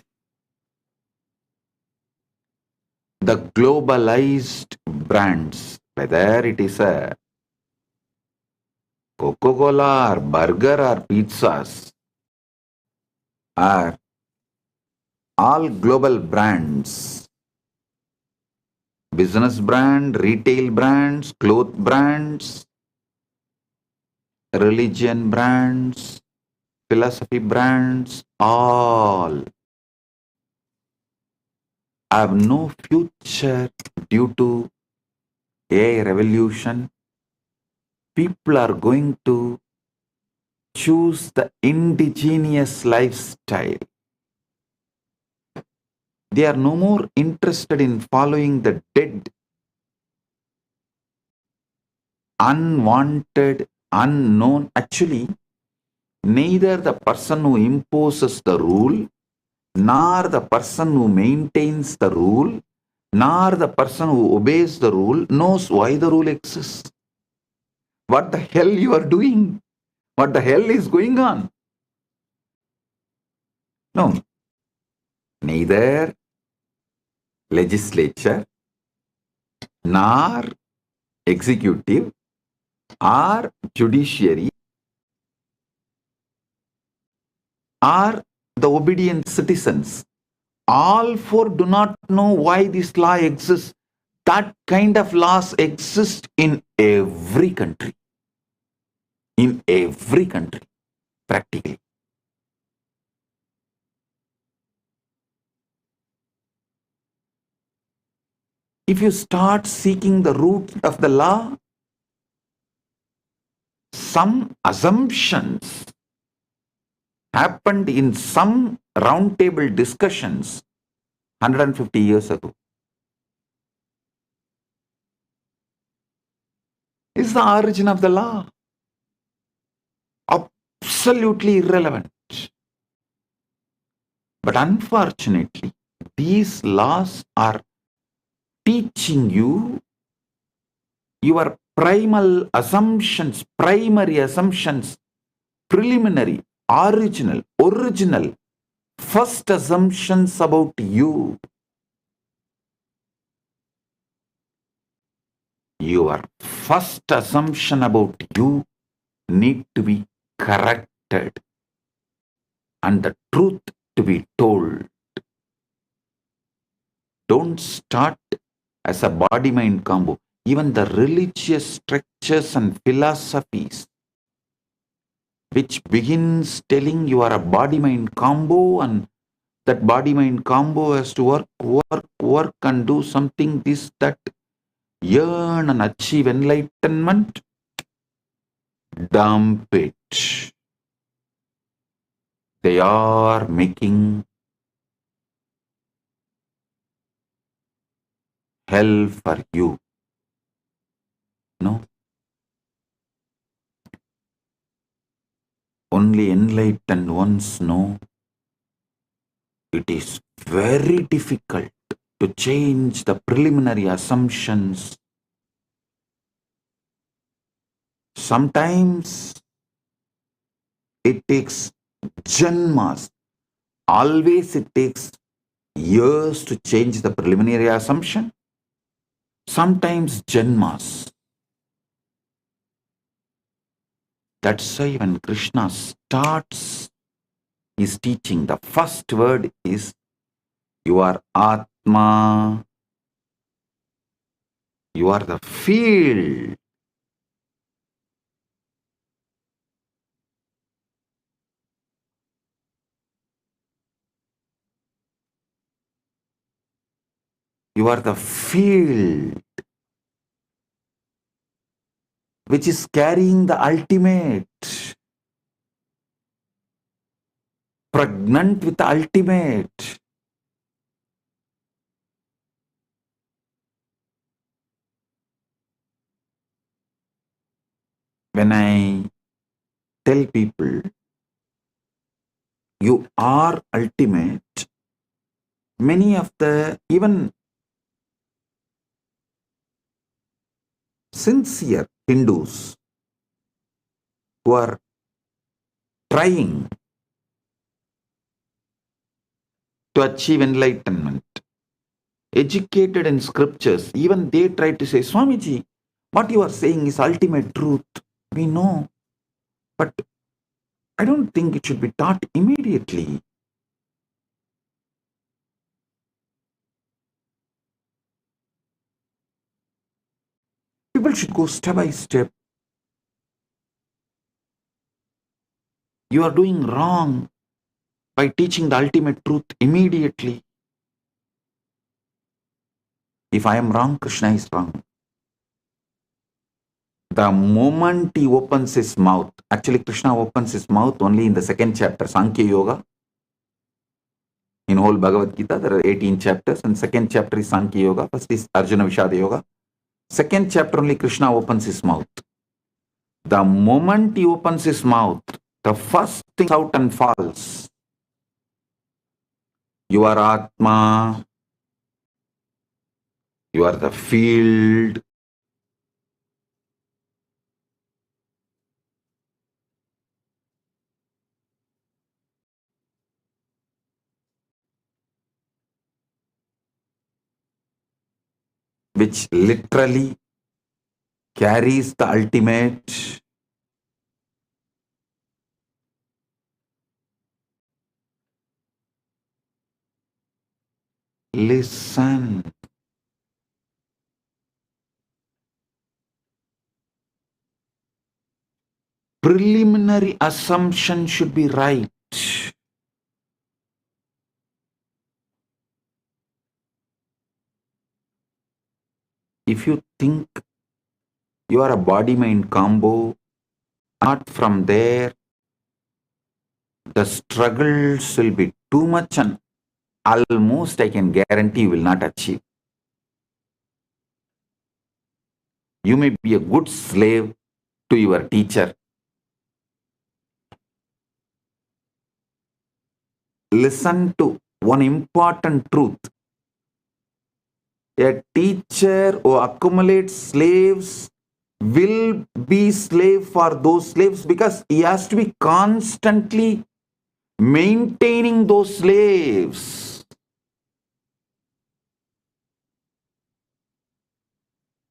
The globalized brands, whether it is a Coca-Cola or burger or pizzas, are all global brands. Business brand, retail brands, cloth brands, religion brands, philosophy brands, all have no future due to AI revolution. People are going to choose the indigenous lifestyle. They are no more interested in following the dead, unwanted, unknown. Actually, neither the person who imposes the rule, nor the person who maintains the rule, nor the person who obeys the rule knows why the rule exists. What the hell you are doing? What the hell is going on? No, neither legislature nor executive or judiciary or the obedient citizens, all four do not know why this law exists. That kind of laws exist in every country. In every country, practically. If you start seeking the root of the law, some assumptions happened in some roundtable discussions 150 years ago. Is the origin of the law absolutely irrelevant. But unfortunately, these laws are teaching you your primal assumptions, primary assumptions, preliminary, original, first assumptions about you. Your first assumption about you need to be corrected and the truth to be told. Don't start as a body-mind combo. Even the religious structures and philosophies which begins telling you are a body-mind combo and that body-mind combo has to work and do something, this, that, yearn and achieve enlightenment, dump it. They are making hell for you. No. Only enlightened ones know it is very difficult to change the preliminary assumptions. Sometimes it takes janmas. Always it takes years to change the preliminary assumption. Sometimes janmas. That's why when Krishna starts his teaching, the first word is you are Atma. You are the field. You are the field which is carrying the ultimate, pregnant with the ultimate. When I tell people, you are ultimate, many of the even sincere Hindus who are trying to achieve enlightenment, educated in scriptures, even they try to say, Swamiji, what you are saying is ultimate truth. We know, but I don't think it should be taught immediately. People should go step by step. You are doing wrong by teaching the ultimate truth immediately. If I am wrong, Krishna is wrong. The moment he opens his mouth, actually Krishna opens his mouth only in the second chapter, Sankhya Yoga. In whole Bhagavad Gita, there are 18 chapters, and second chapter is Sankhya Yoga. First is Arjuna Vishada Yoga. Second chapter only Krishna opens his mouth. The moment he opens his mouth, the first thing out and falls. You are Atma. You are the field. Which literally carries the ultimate. Listen. Preliminary assumption should be right. If you think you are a body-mind combo, not from there, the struggles will be too much and almost I can guarantee you will not achieve. You may be a good slave to your teacher. Listen to one important truth. A teacher who accumulates slaves will be slave for those slaves because he has to be constantly maintaining those slaves.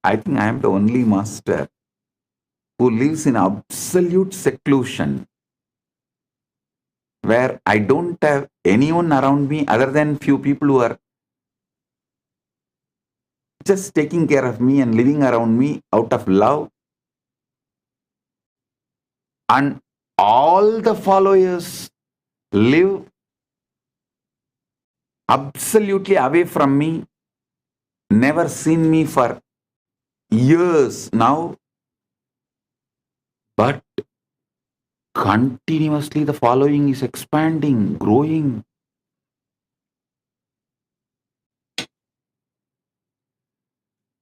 I think I am the only master who lives in absolute seclusion, where I don't have anyone around me other than few people who are just taking care of me and living around me out of love. And all the followers live absolutely away from me, never seen me for years now, but continuously the following is expanding, growing.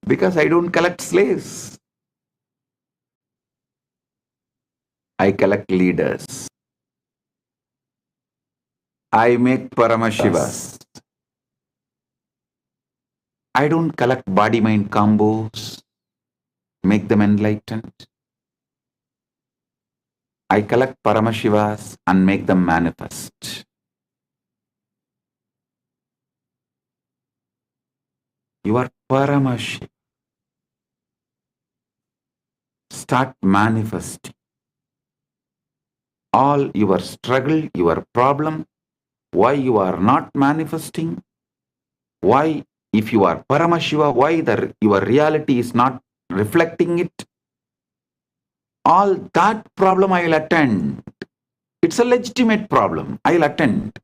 Because I don't collect slaves. I collect leaders. I make Paramashivas. I don't collect body-mind combos, make them enlightened. I collect Paramashivas and make them manifest. You are Paramashiva. Start manifesting. All your struggle, your problem, why you are not manifesting, why if you are Paramashiva, why your reality is not reflecting it, all that problem I will attend. It's a legitimate problem. I'll attend.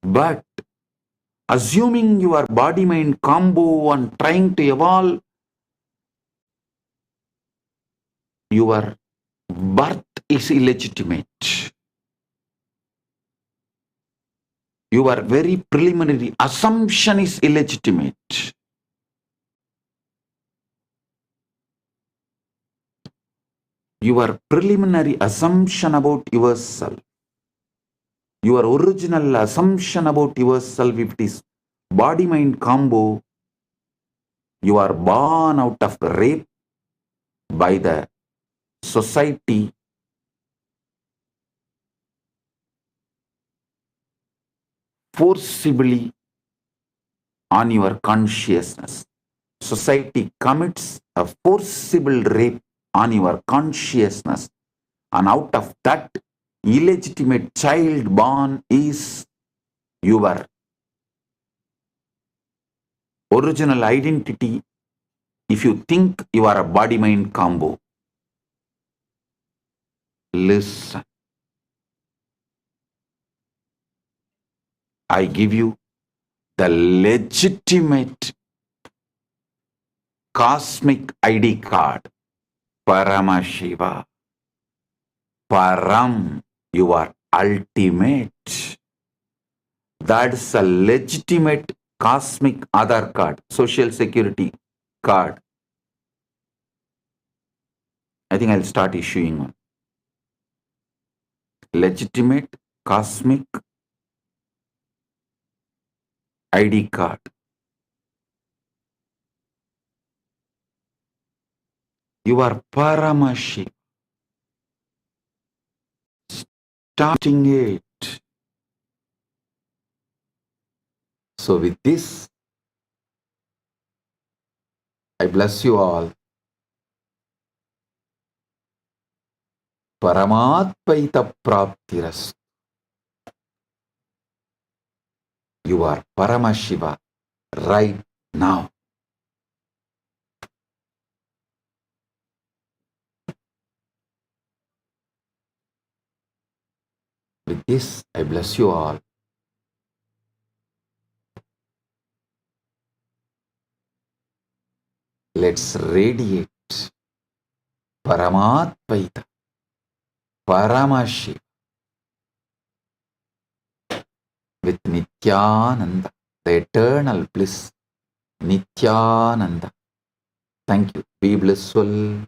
But assuming your body-mind combo and trying to evolve, your birth is illegitimate. Your very preliminary assumption is illegitimate. Your preliminary assumption about yourself, your original assumption about yourself, if it is body-mind combo, you are born out of rape by the society, forcibly on your consciousness. Society commits a forcible rape on your consciousness, and out of that illegitimate child born is your original identity. If you think you are a body-mind combo, listen. I give you the legitimate cosmic ID card, Paramashiva. Param, you are ultimate. That's a legitimate cosmic Aadhaar card, social security card. I think I'll start issuing one. Legitimate cosmic ID card. You are Paramashiva. Starting it. So with this, I bless you all. Paramatpaita Praptiras. You are Paramashiva right now. With this, I bless you all. Let's radiate Paramatpaita, Paramashiva with Nithyananda, the eternal bliss, Nithyananda. Thank you. Be blissful.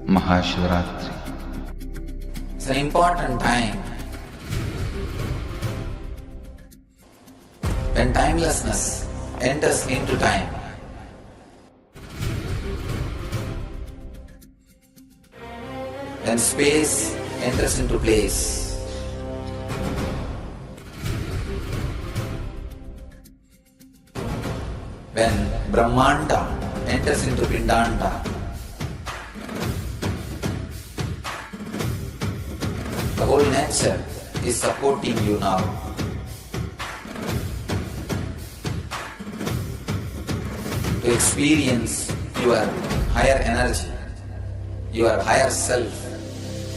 Maha Shivaratri. It's an important time when timelessness enters into time. When space enters into place. When Brahmanda enters into Pindanda. The whole nature is supporting you now. To experience your higher energy, your higher self,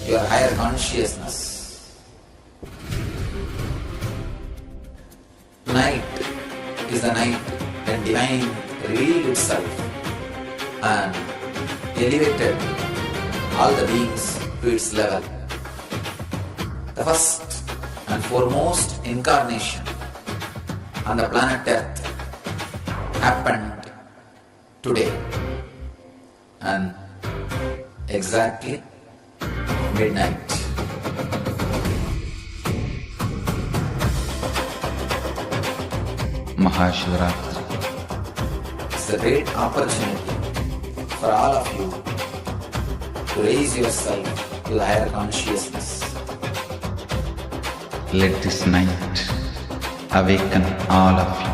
your higher consciousness. Tonight is the night when divine revealed itself and elevated all the beings to its level. The first and foremost incarnation on the planet Earth happened today and exactly midnight. Maha Shivaratri. It's a great opportunity for all of you to raise yourself to the higher consciousness. Let this night awaken all of you.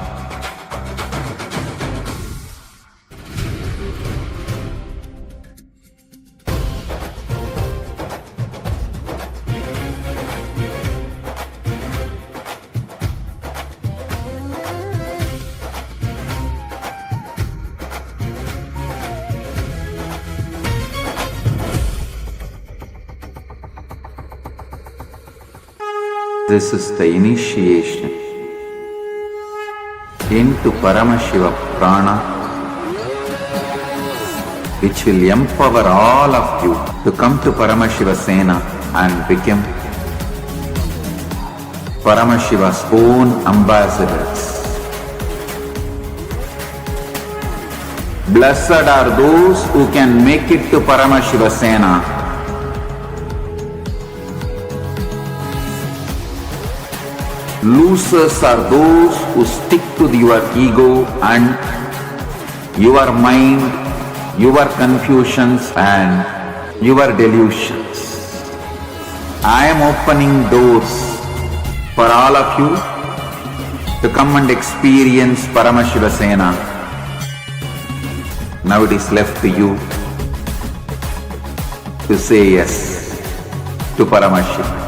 This is the initiation into Paramashiva Prana, which will empower all of you to come to Paramashiva Sena and become Paramashiva's own ambassadors. Blessed are those who can make it to Paramashiva Sena. Losers are those who stick to your ego and your mind, your confusions and your delusions. I am opening doors for all of you to come and experience Paramashiva Sena. Now it is left to you to say yes to Paramashiva.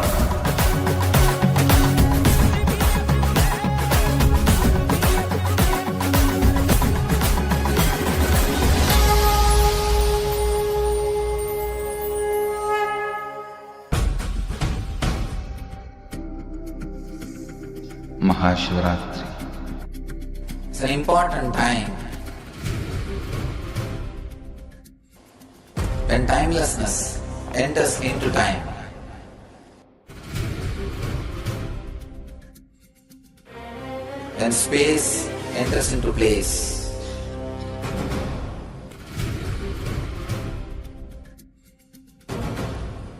Maha Shivaratri. It's an important time when timelessness enters into time. When space enters into place.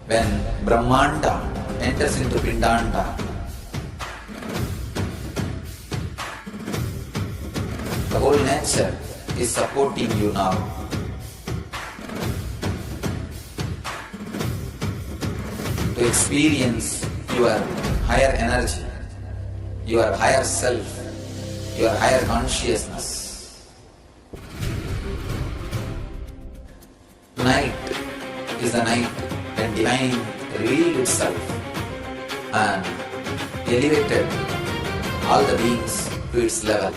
When Brahmanda enters into Pindanda. The whole nature is supporting you now. To experience your higher energy, your higher self, your higher consciousness. Tonight is the night when divine revealed itself and elevated all the beings to its level.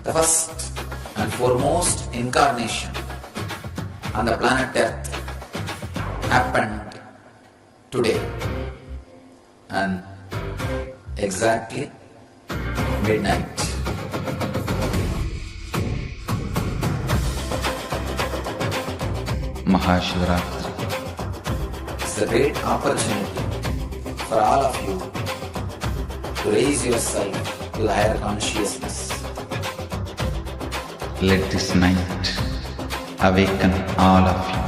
The first and foremost incarnation on the planet Earth happened today and exactly midnight. Maha Shivaratri. It's a great opportunity for all of you to raise yourself to the higher consciousness. Let this night awaken all of you.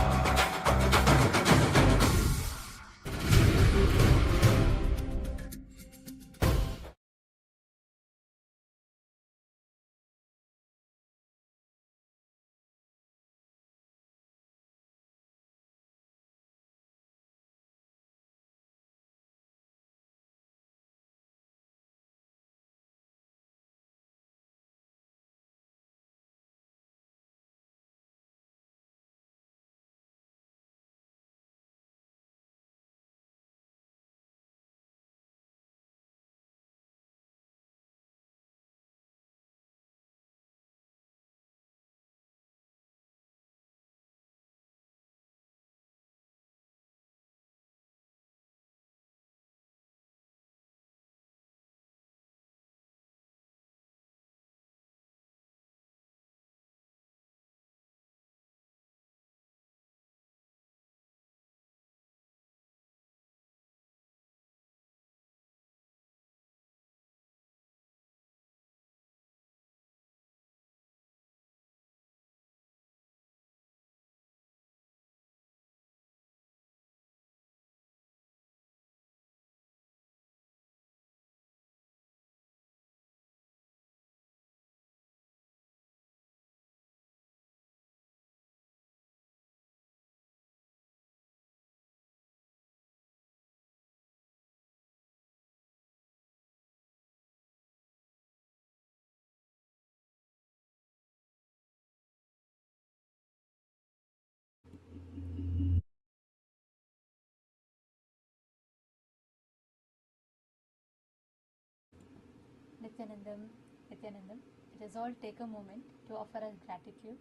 Nithyanandam, Nithyanandam, let us all take a moment to offer our gratitude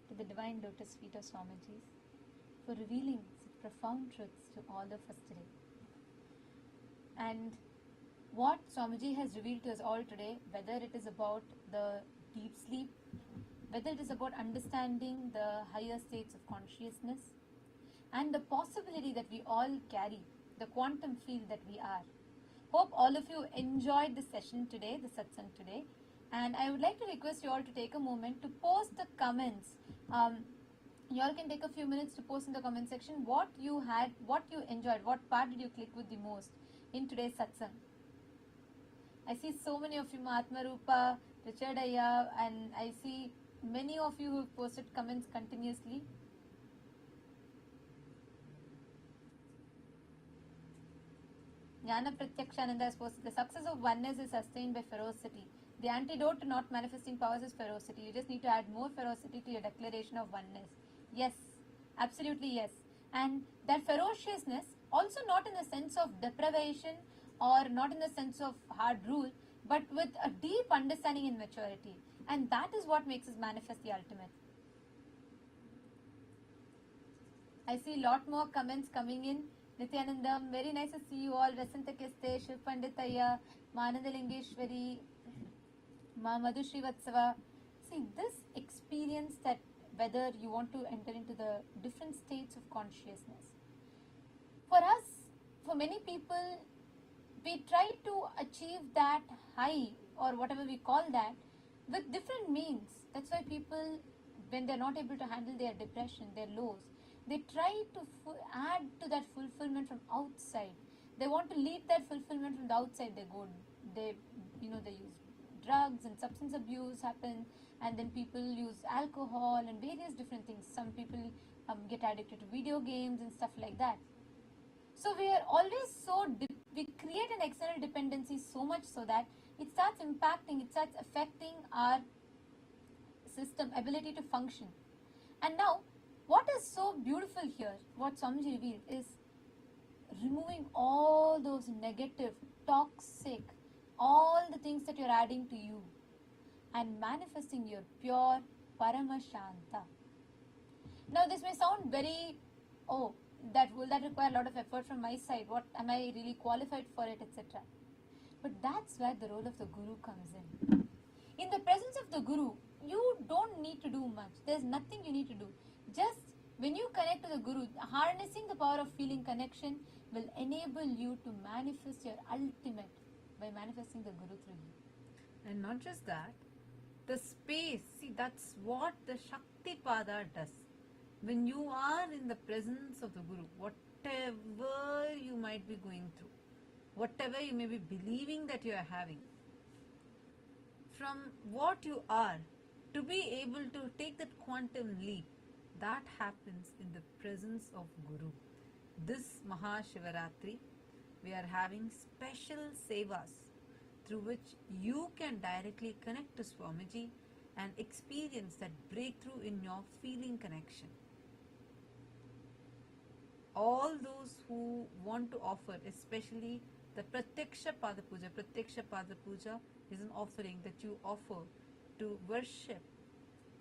to the divine lotus feet of Swamiji's for revealing such profound truths to all of us today. And what Swamiji has revealed to us all today, whether it is about the deep sleep, whether it is about understanding the higher states of consciousness, and the possibility that we all carry, the quantum field that we are. Hope all of you enjoyed the session today, the satsang today, and I would like to request you all to take a moment to post the comments. You all can take a few minutes to post in the comment section what you had, what you enjoyed, what part did you click with the most in today's satsang. I see so many of you, Mahatma Rupa, Richard Ayya, and I see many of you who posted comments continuously. Jnana Pratyakshananda has posted, the success of oneness is sustained by ferocity. The antidote to not manifesting powers is ferocity. You just need to add more ferocity to your declaration of oneness. Yes, absolutely yes. And that ferociousness, also not in the sense of deprivation or not in the sense of hard rule, but with a deep understanding and maturity. And that is what makes us manifest the ultimate. I see a lot more comments coming in. Nithyanandam, very nice to see you all. Rasanta Kiste, Shiv Panditaya, Manandalingeshwari, Ma Madhushri Vatsava. See, this experience that whether you want to enter into the different states of consciousness. For us, for many people, we try to achieve that high or whatever we call that with different means. That's why people, when they're not able to handle their depression, their lows, they try to add to that fulfillment from outside. They want to lead that fulfillment from the outside. They use drugs and substance abuse happen, and then people use alcohol and various different things. Some people get addicted to video games and stuff like that. So we are always we create an external dependency so much so that it starts impacting, it starts affecting our system, ability to function. And now, what is so beautiful here, what Swamiji revealed, is removing all those negative, toxic, all the things that you're adding to you and manifesting your pure Paramashanta. Now this may sound very, will that require a lot of effort from my side? What am I really qualified for it, etc. But that's where the role of the Guru comes in. In the presence of the Guru, you don't need to do much. There's nothing you need to do. Just when you connect to the Guru, harnessing the power of feeling connection will enable you to manifest your ultimate by manifesting the Guru through you. And not just that, the space, see, that's what the Shakti Pada does. When you are in the presence of the Guru, whatever you might be going through, whatever you may be believing that you are having, from what you are, to be able to take that quantum leap, that happens in the presence of Guru. This Maha Shivaratri, we are having special Sevas through which you can directly connect to Swamiji and experience that breakthrough in your feeling connection. All those who want to offer, especially the Pratyaksha Pada Puja. Pratyaksha Pada Puja is an offering that you offer to worship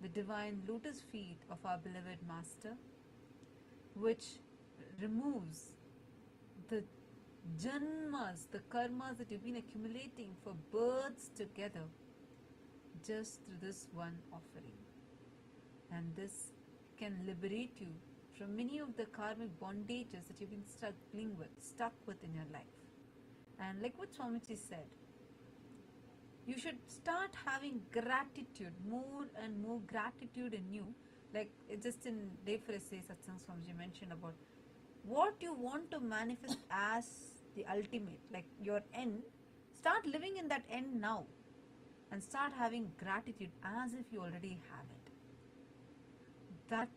the divine lotus feet of our beloved Master, which removes the janmas, the karmas that you've been accumulating for births together just through this one offering. And this can liberate you from many of the karmic bondages that you've been stuck with in your life. And like what Swamiji said, you should start having gratitude, more and more gratitude in you. Like just in Day for a Say Satsang, Swamiji mentioned about what you want to manifest as the ultimate, like your end. Start living in that end now and start having gratitude as if you already have it. That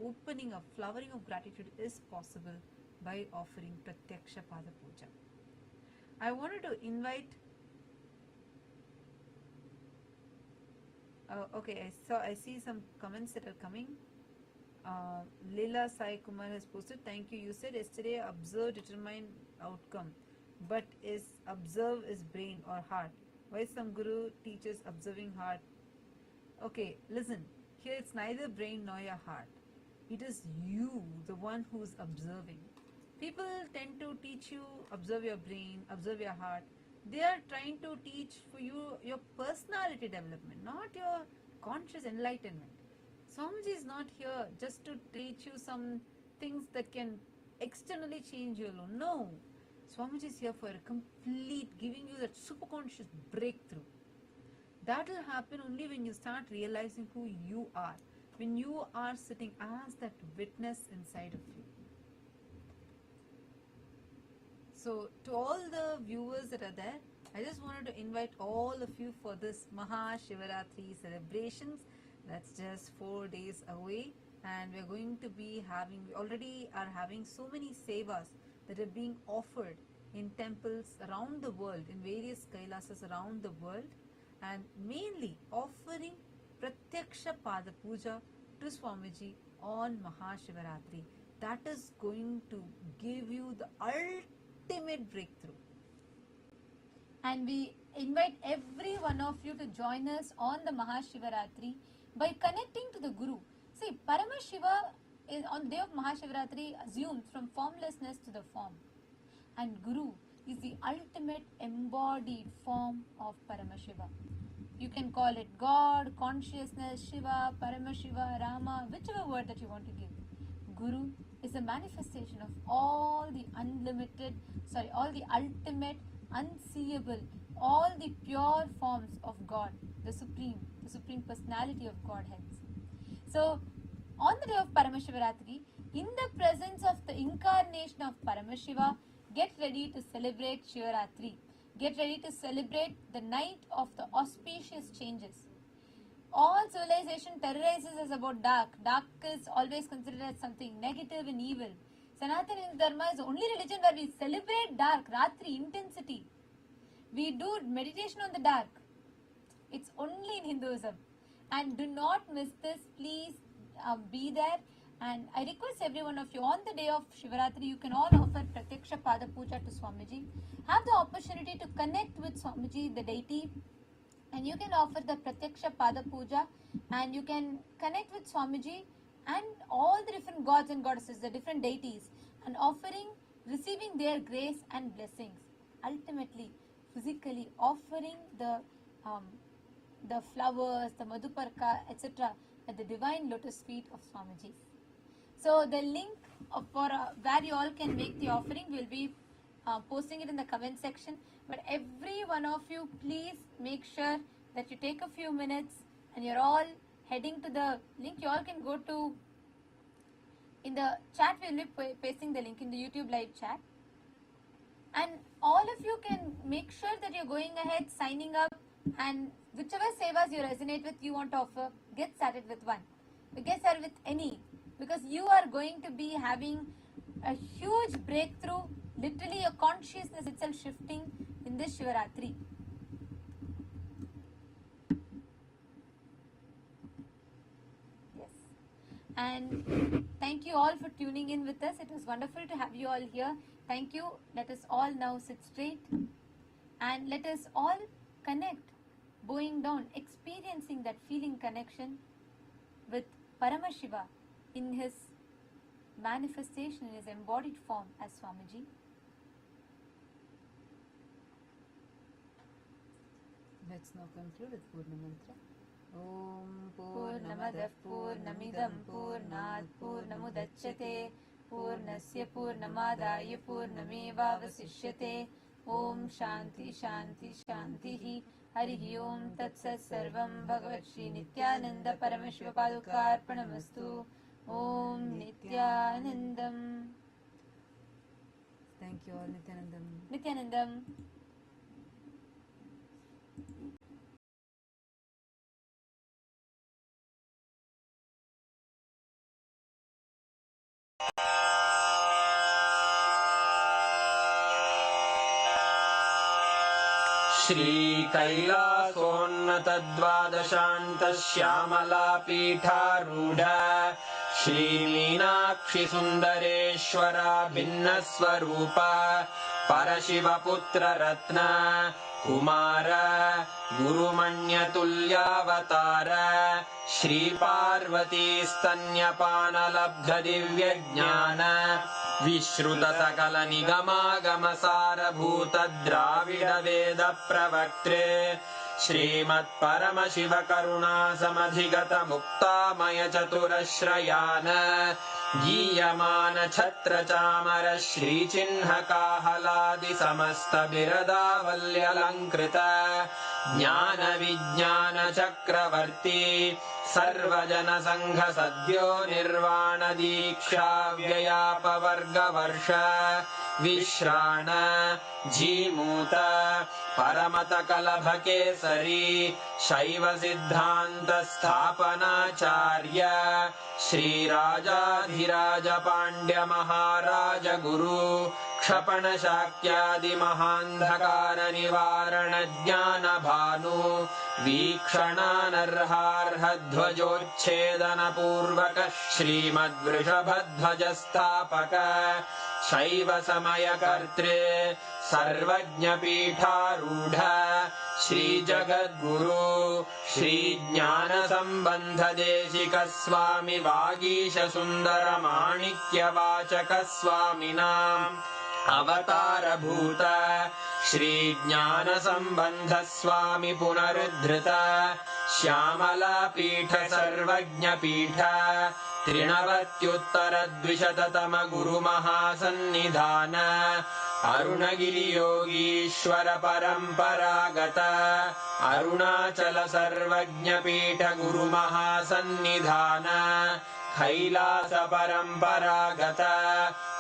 opening of, flowering of gratitude is possible by offering Pratyaksha Pada Puja. I wanted to invite I see some comments that are coming. Leela Sai Kumar has posted, thank you. You said yesterday observe determine outcome, but is observe is brain or heart? Why some guru teaches observing heart? Okay, listen. Here it's neither brain nor your heart. It is you, the one who's observing. People tend to teach you observe your brain, observe your heart. They are trying to teach for you your personality development, not your conscious enlightenment. Swamiji is not here just to teach you some things that can externally change you alone. No. Swamiji is here for a complete, giving you that superconscious breakthrough. That will happen only when you start realizing who you are, when you are sitting as that witness inside of you. So, to all the viewers that are there, I just wanted to invite all of you for this Maha Shivaratri celebrations. That's just 4 days away, and we're going to be having, we already are having so many Sevas that are being offered in temples around the world, in various Kailasas around the world, and mainly offering Pratyaksha Pada Puja to Swamiji on Maha Shivaratri. That is going to give you the ultimate breakthrough. And we invite every one of you to join us on the Maha Shivaratri by connecting to the Guru. See, Paramashiva is on the day of Maha Shivaratri assumes from formlessness to the form. And Guru is the ultimate embodied form of Paramashiva. You can call it God, consciousness, Shiva, Paramashiva, Rama, whichever word that you want to give. Guru is a manifestation of all the ultimate, unseeable, all the pure forms of God, the Supreme Personality of Godheads. So, on the day of Paramashivaratri, in the presence of the incarnation of Paramashiva, get ready to celebrate Shivaratri. Get ready to celebrate the night of the auspicious changes. All civilization terrorizes us about dark. Dark is always considered as something negative and evil. Sanatana Hindu Dharma is the only religion where we celebrate dark, Ratri, intensity. We do meditation on the dark. It's only in Hinduism. And do not miss this. Please be there. And I request every one of you, on the day of Shivaratri, you can all offer Pratyaksha Pada Puja to Swamiji. Have the opportunity to connect with Swamiji, the deity, and you can offer the Pratyaksha Pada Puja, and you can connect with Swamiji and all the different gods and goddesses, the different deities, and receiving their grace and blessings. Ultimately, physically offering the flowers, the Madhuparka, etc. at the divine lotus feet of Swamiji. So the link for where you all can make the offering, will be posting it in the comment section. But every one of you, please make sure that you take a few minutes and you're all heading to the link. You all can go to, in the chat we'll be pasting the link in the YouTube live chat. And all of you can make sure that you're going ahead, signing up, and whichever Sevas you resonate with, you want to offer, get started with one. Get started with any, because you are going to be having a huge breakthrough, literally your consciousness itself shifting in this Shivaratri. Yes. And thank you all for tuning in with us. It was wonderful to have you all here. Thank you. Let us all now sit straight and let us all connect, bowing down, experiencing that feeling connection with Paramashiva in his manifestation, in his embodied form as Swamiji. Let's now conclude with Purna Mantra. Om Purnamadav Purnamidam Purnat Purnamudachyate Purnasya Purnamadaya Purnamevavasishyate. Om Shanti Shanti Shantihi. Harihi Om Tatsat Sarvam Bhagavat Shri Nithyananda Paramashiva Padukarpanamastu. Om Nithyanandam. Thank you all, Nithyanandam. Nithyanandam. श्रीकैलासोन्नतद्वादशान्तश्यामलापीठारूढ श्रीमीनाक्षिसुन्दरेश्वरा भिन्नस्वरूपा परशिवपुत्ररत्न Kumar गुरुमण्यतुल्यावतार श्रीपार्वतीस्तन्यपानलब्धदिव्यज्ञान विश्रुतसकलनिगमागमसारभूत द्राविडवेदप्रवक्त्रे श्रीमत्परमशिवकरुणासमधिगतमुक्तामयचतुरश्रयान गीयमान छत्रचामर श्रीचिह्नकाहलादिसमस्तबिरदावल्यलङ्कृत ज्ञानविज्ञानचक्रवर्ती सर्वजनसङ्घसद्यो निर्वाणदीक्षाव्ययापवर्गवर्ष विश्राण Jimuta परमतकलभकेसरी शैवसिद्धान्तस्थापनाचार्य श्रीराजाधिराजपाण्ड्यमहाराजगुरु क्षपणशाक्यादिमहान्धकारनिवारणज्ञानभानु वीक्षणानर्हार्हध्वजोच्छेदनपूर्वक श्रीमद्वृषभध्वजस्थापक शैवसमयकर्त्रे सर्वज्ञपीठारूढ श्रीजगद्गुरु श्रीज्ञानसम्बन्धदेशिकस्वामि वागीशसुन्दरमाणिक्यवाचकस्वामिनाम् अवतारभूत श्रीज्ञानसम्बन्धस्वामि पुनरुद्धृत श्यामलापीठ सर्वज्ञपीठ त्रिणवत्युत्तरद्विशततम गुरुमहासन्निधान अरुणगिरियोगीश्वर परम्परागत अरुणाचल सर्वज्ञपीठ गुरुमहासन्निधान कैलास परम्परागत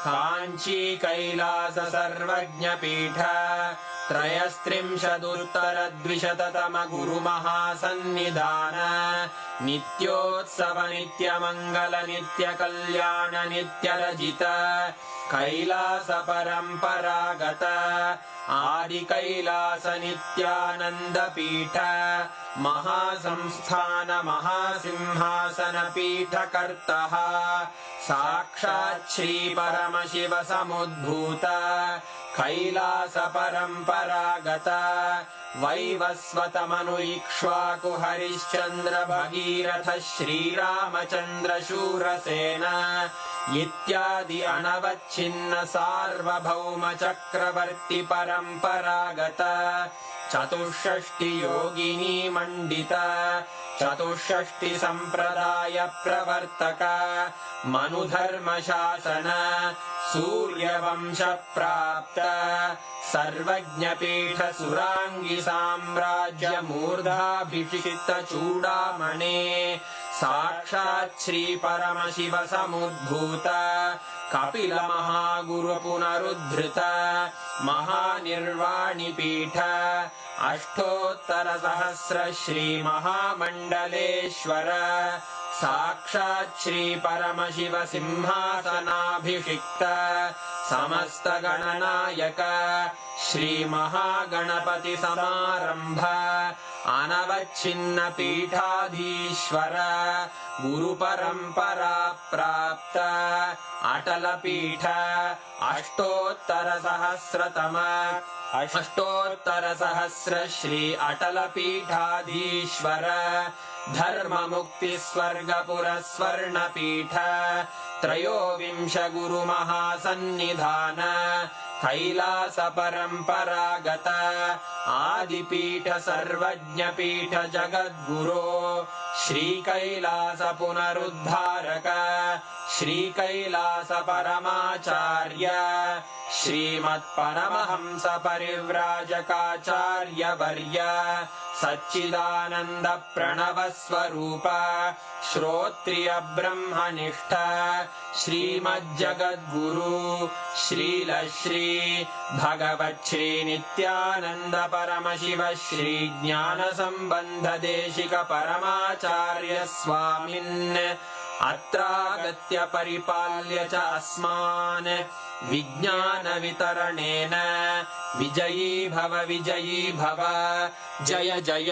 काञ्ची कैलास सर्वज्ञपीठ त्रयस्त्रिंशदुत्तरद्विशततम गुरुमहासन्निधान नित्योत्सव नित्यमङ्गल नित्यकल्याण नित्यरजित कैलास परम्परागत आदिकैलास नित्यानन्दपीठ महासंस्थान महासिंहासनपीठकर्तः साक्षात् श्रीपरमशिव समुद्भूत कैलास परम्परागत वैवस्वतमनु इक्ष्वाकु हरिश्चन्द्र भगीरथ श्रीरामचन्द्र शूरसेन इत्यादि अनवच्छिन्न सार्वभौम चक्रवर्ति परम्परागत चतुष्षष्टि योगिनी मण्डित चतुष्षष्टि सम्प्रदाय प्रवर्तक मनुधर्मशासन सूर्यवंश प्राप्त सर्वज्ञपीठ सुराङ्गी साम्राज्य मूर्धाभिषिक्त चूडामणे साक्षात् श्री परमशिव समुद्भूत कपिल महागुरु पुनरुद्धृत महानिर्वाणिपीठ अष्टोत्तर सहस्र श्री महामण्डलेश्वर साक्षात् श्री परमशिव सिंहासनाभिषिक्त समस्त गणनायक श्री महागणपति समारंभ अनवच्छिन्न पीठाधीश्वर गुरु परंपरा प्राप्त अटल पीठ अष्टोत्तर सहस्र श्री अटल पीठाधीश्वर धर्म मुक्ति स्वर्गपुर स्वर्ण पीठ त्रयोविंश गुरु महासन्निधान कैलास परम्परागत आदिपीठ सर्वज्ञपीठ जगद्गुरो श्री कैलास पुनरुद्धारक श्री कैलास परमाचार्य श्रीमत्परमहंस परिव्राजकाचार्य वर्य सच्चिदानंद प्रणव स्वरूप श्रोत्रिय ब्रह्मनिष्ठ श्रीमज्जगद्गुरु श्रील श्री भगवत् श्री नित्यानंद परमशिव श्री ज्ञान संबंध देशिक परमाचार्य स्वामिन् अत्रागत्य परिपाल्य च अस्मान् विज्ञान वितरणेन विजयी भव जय जय।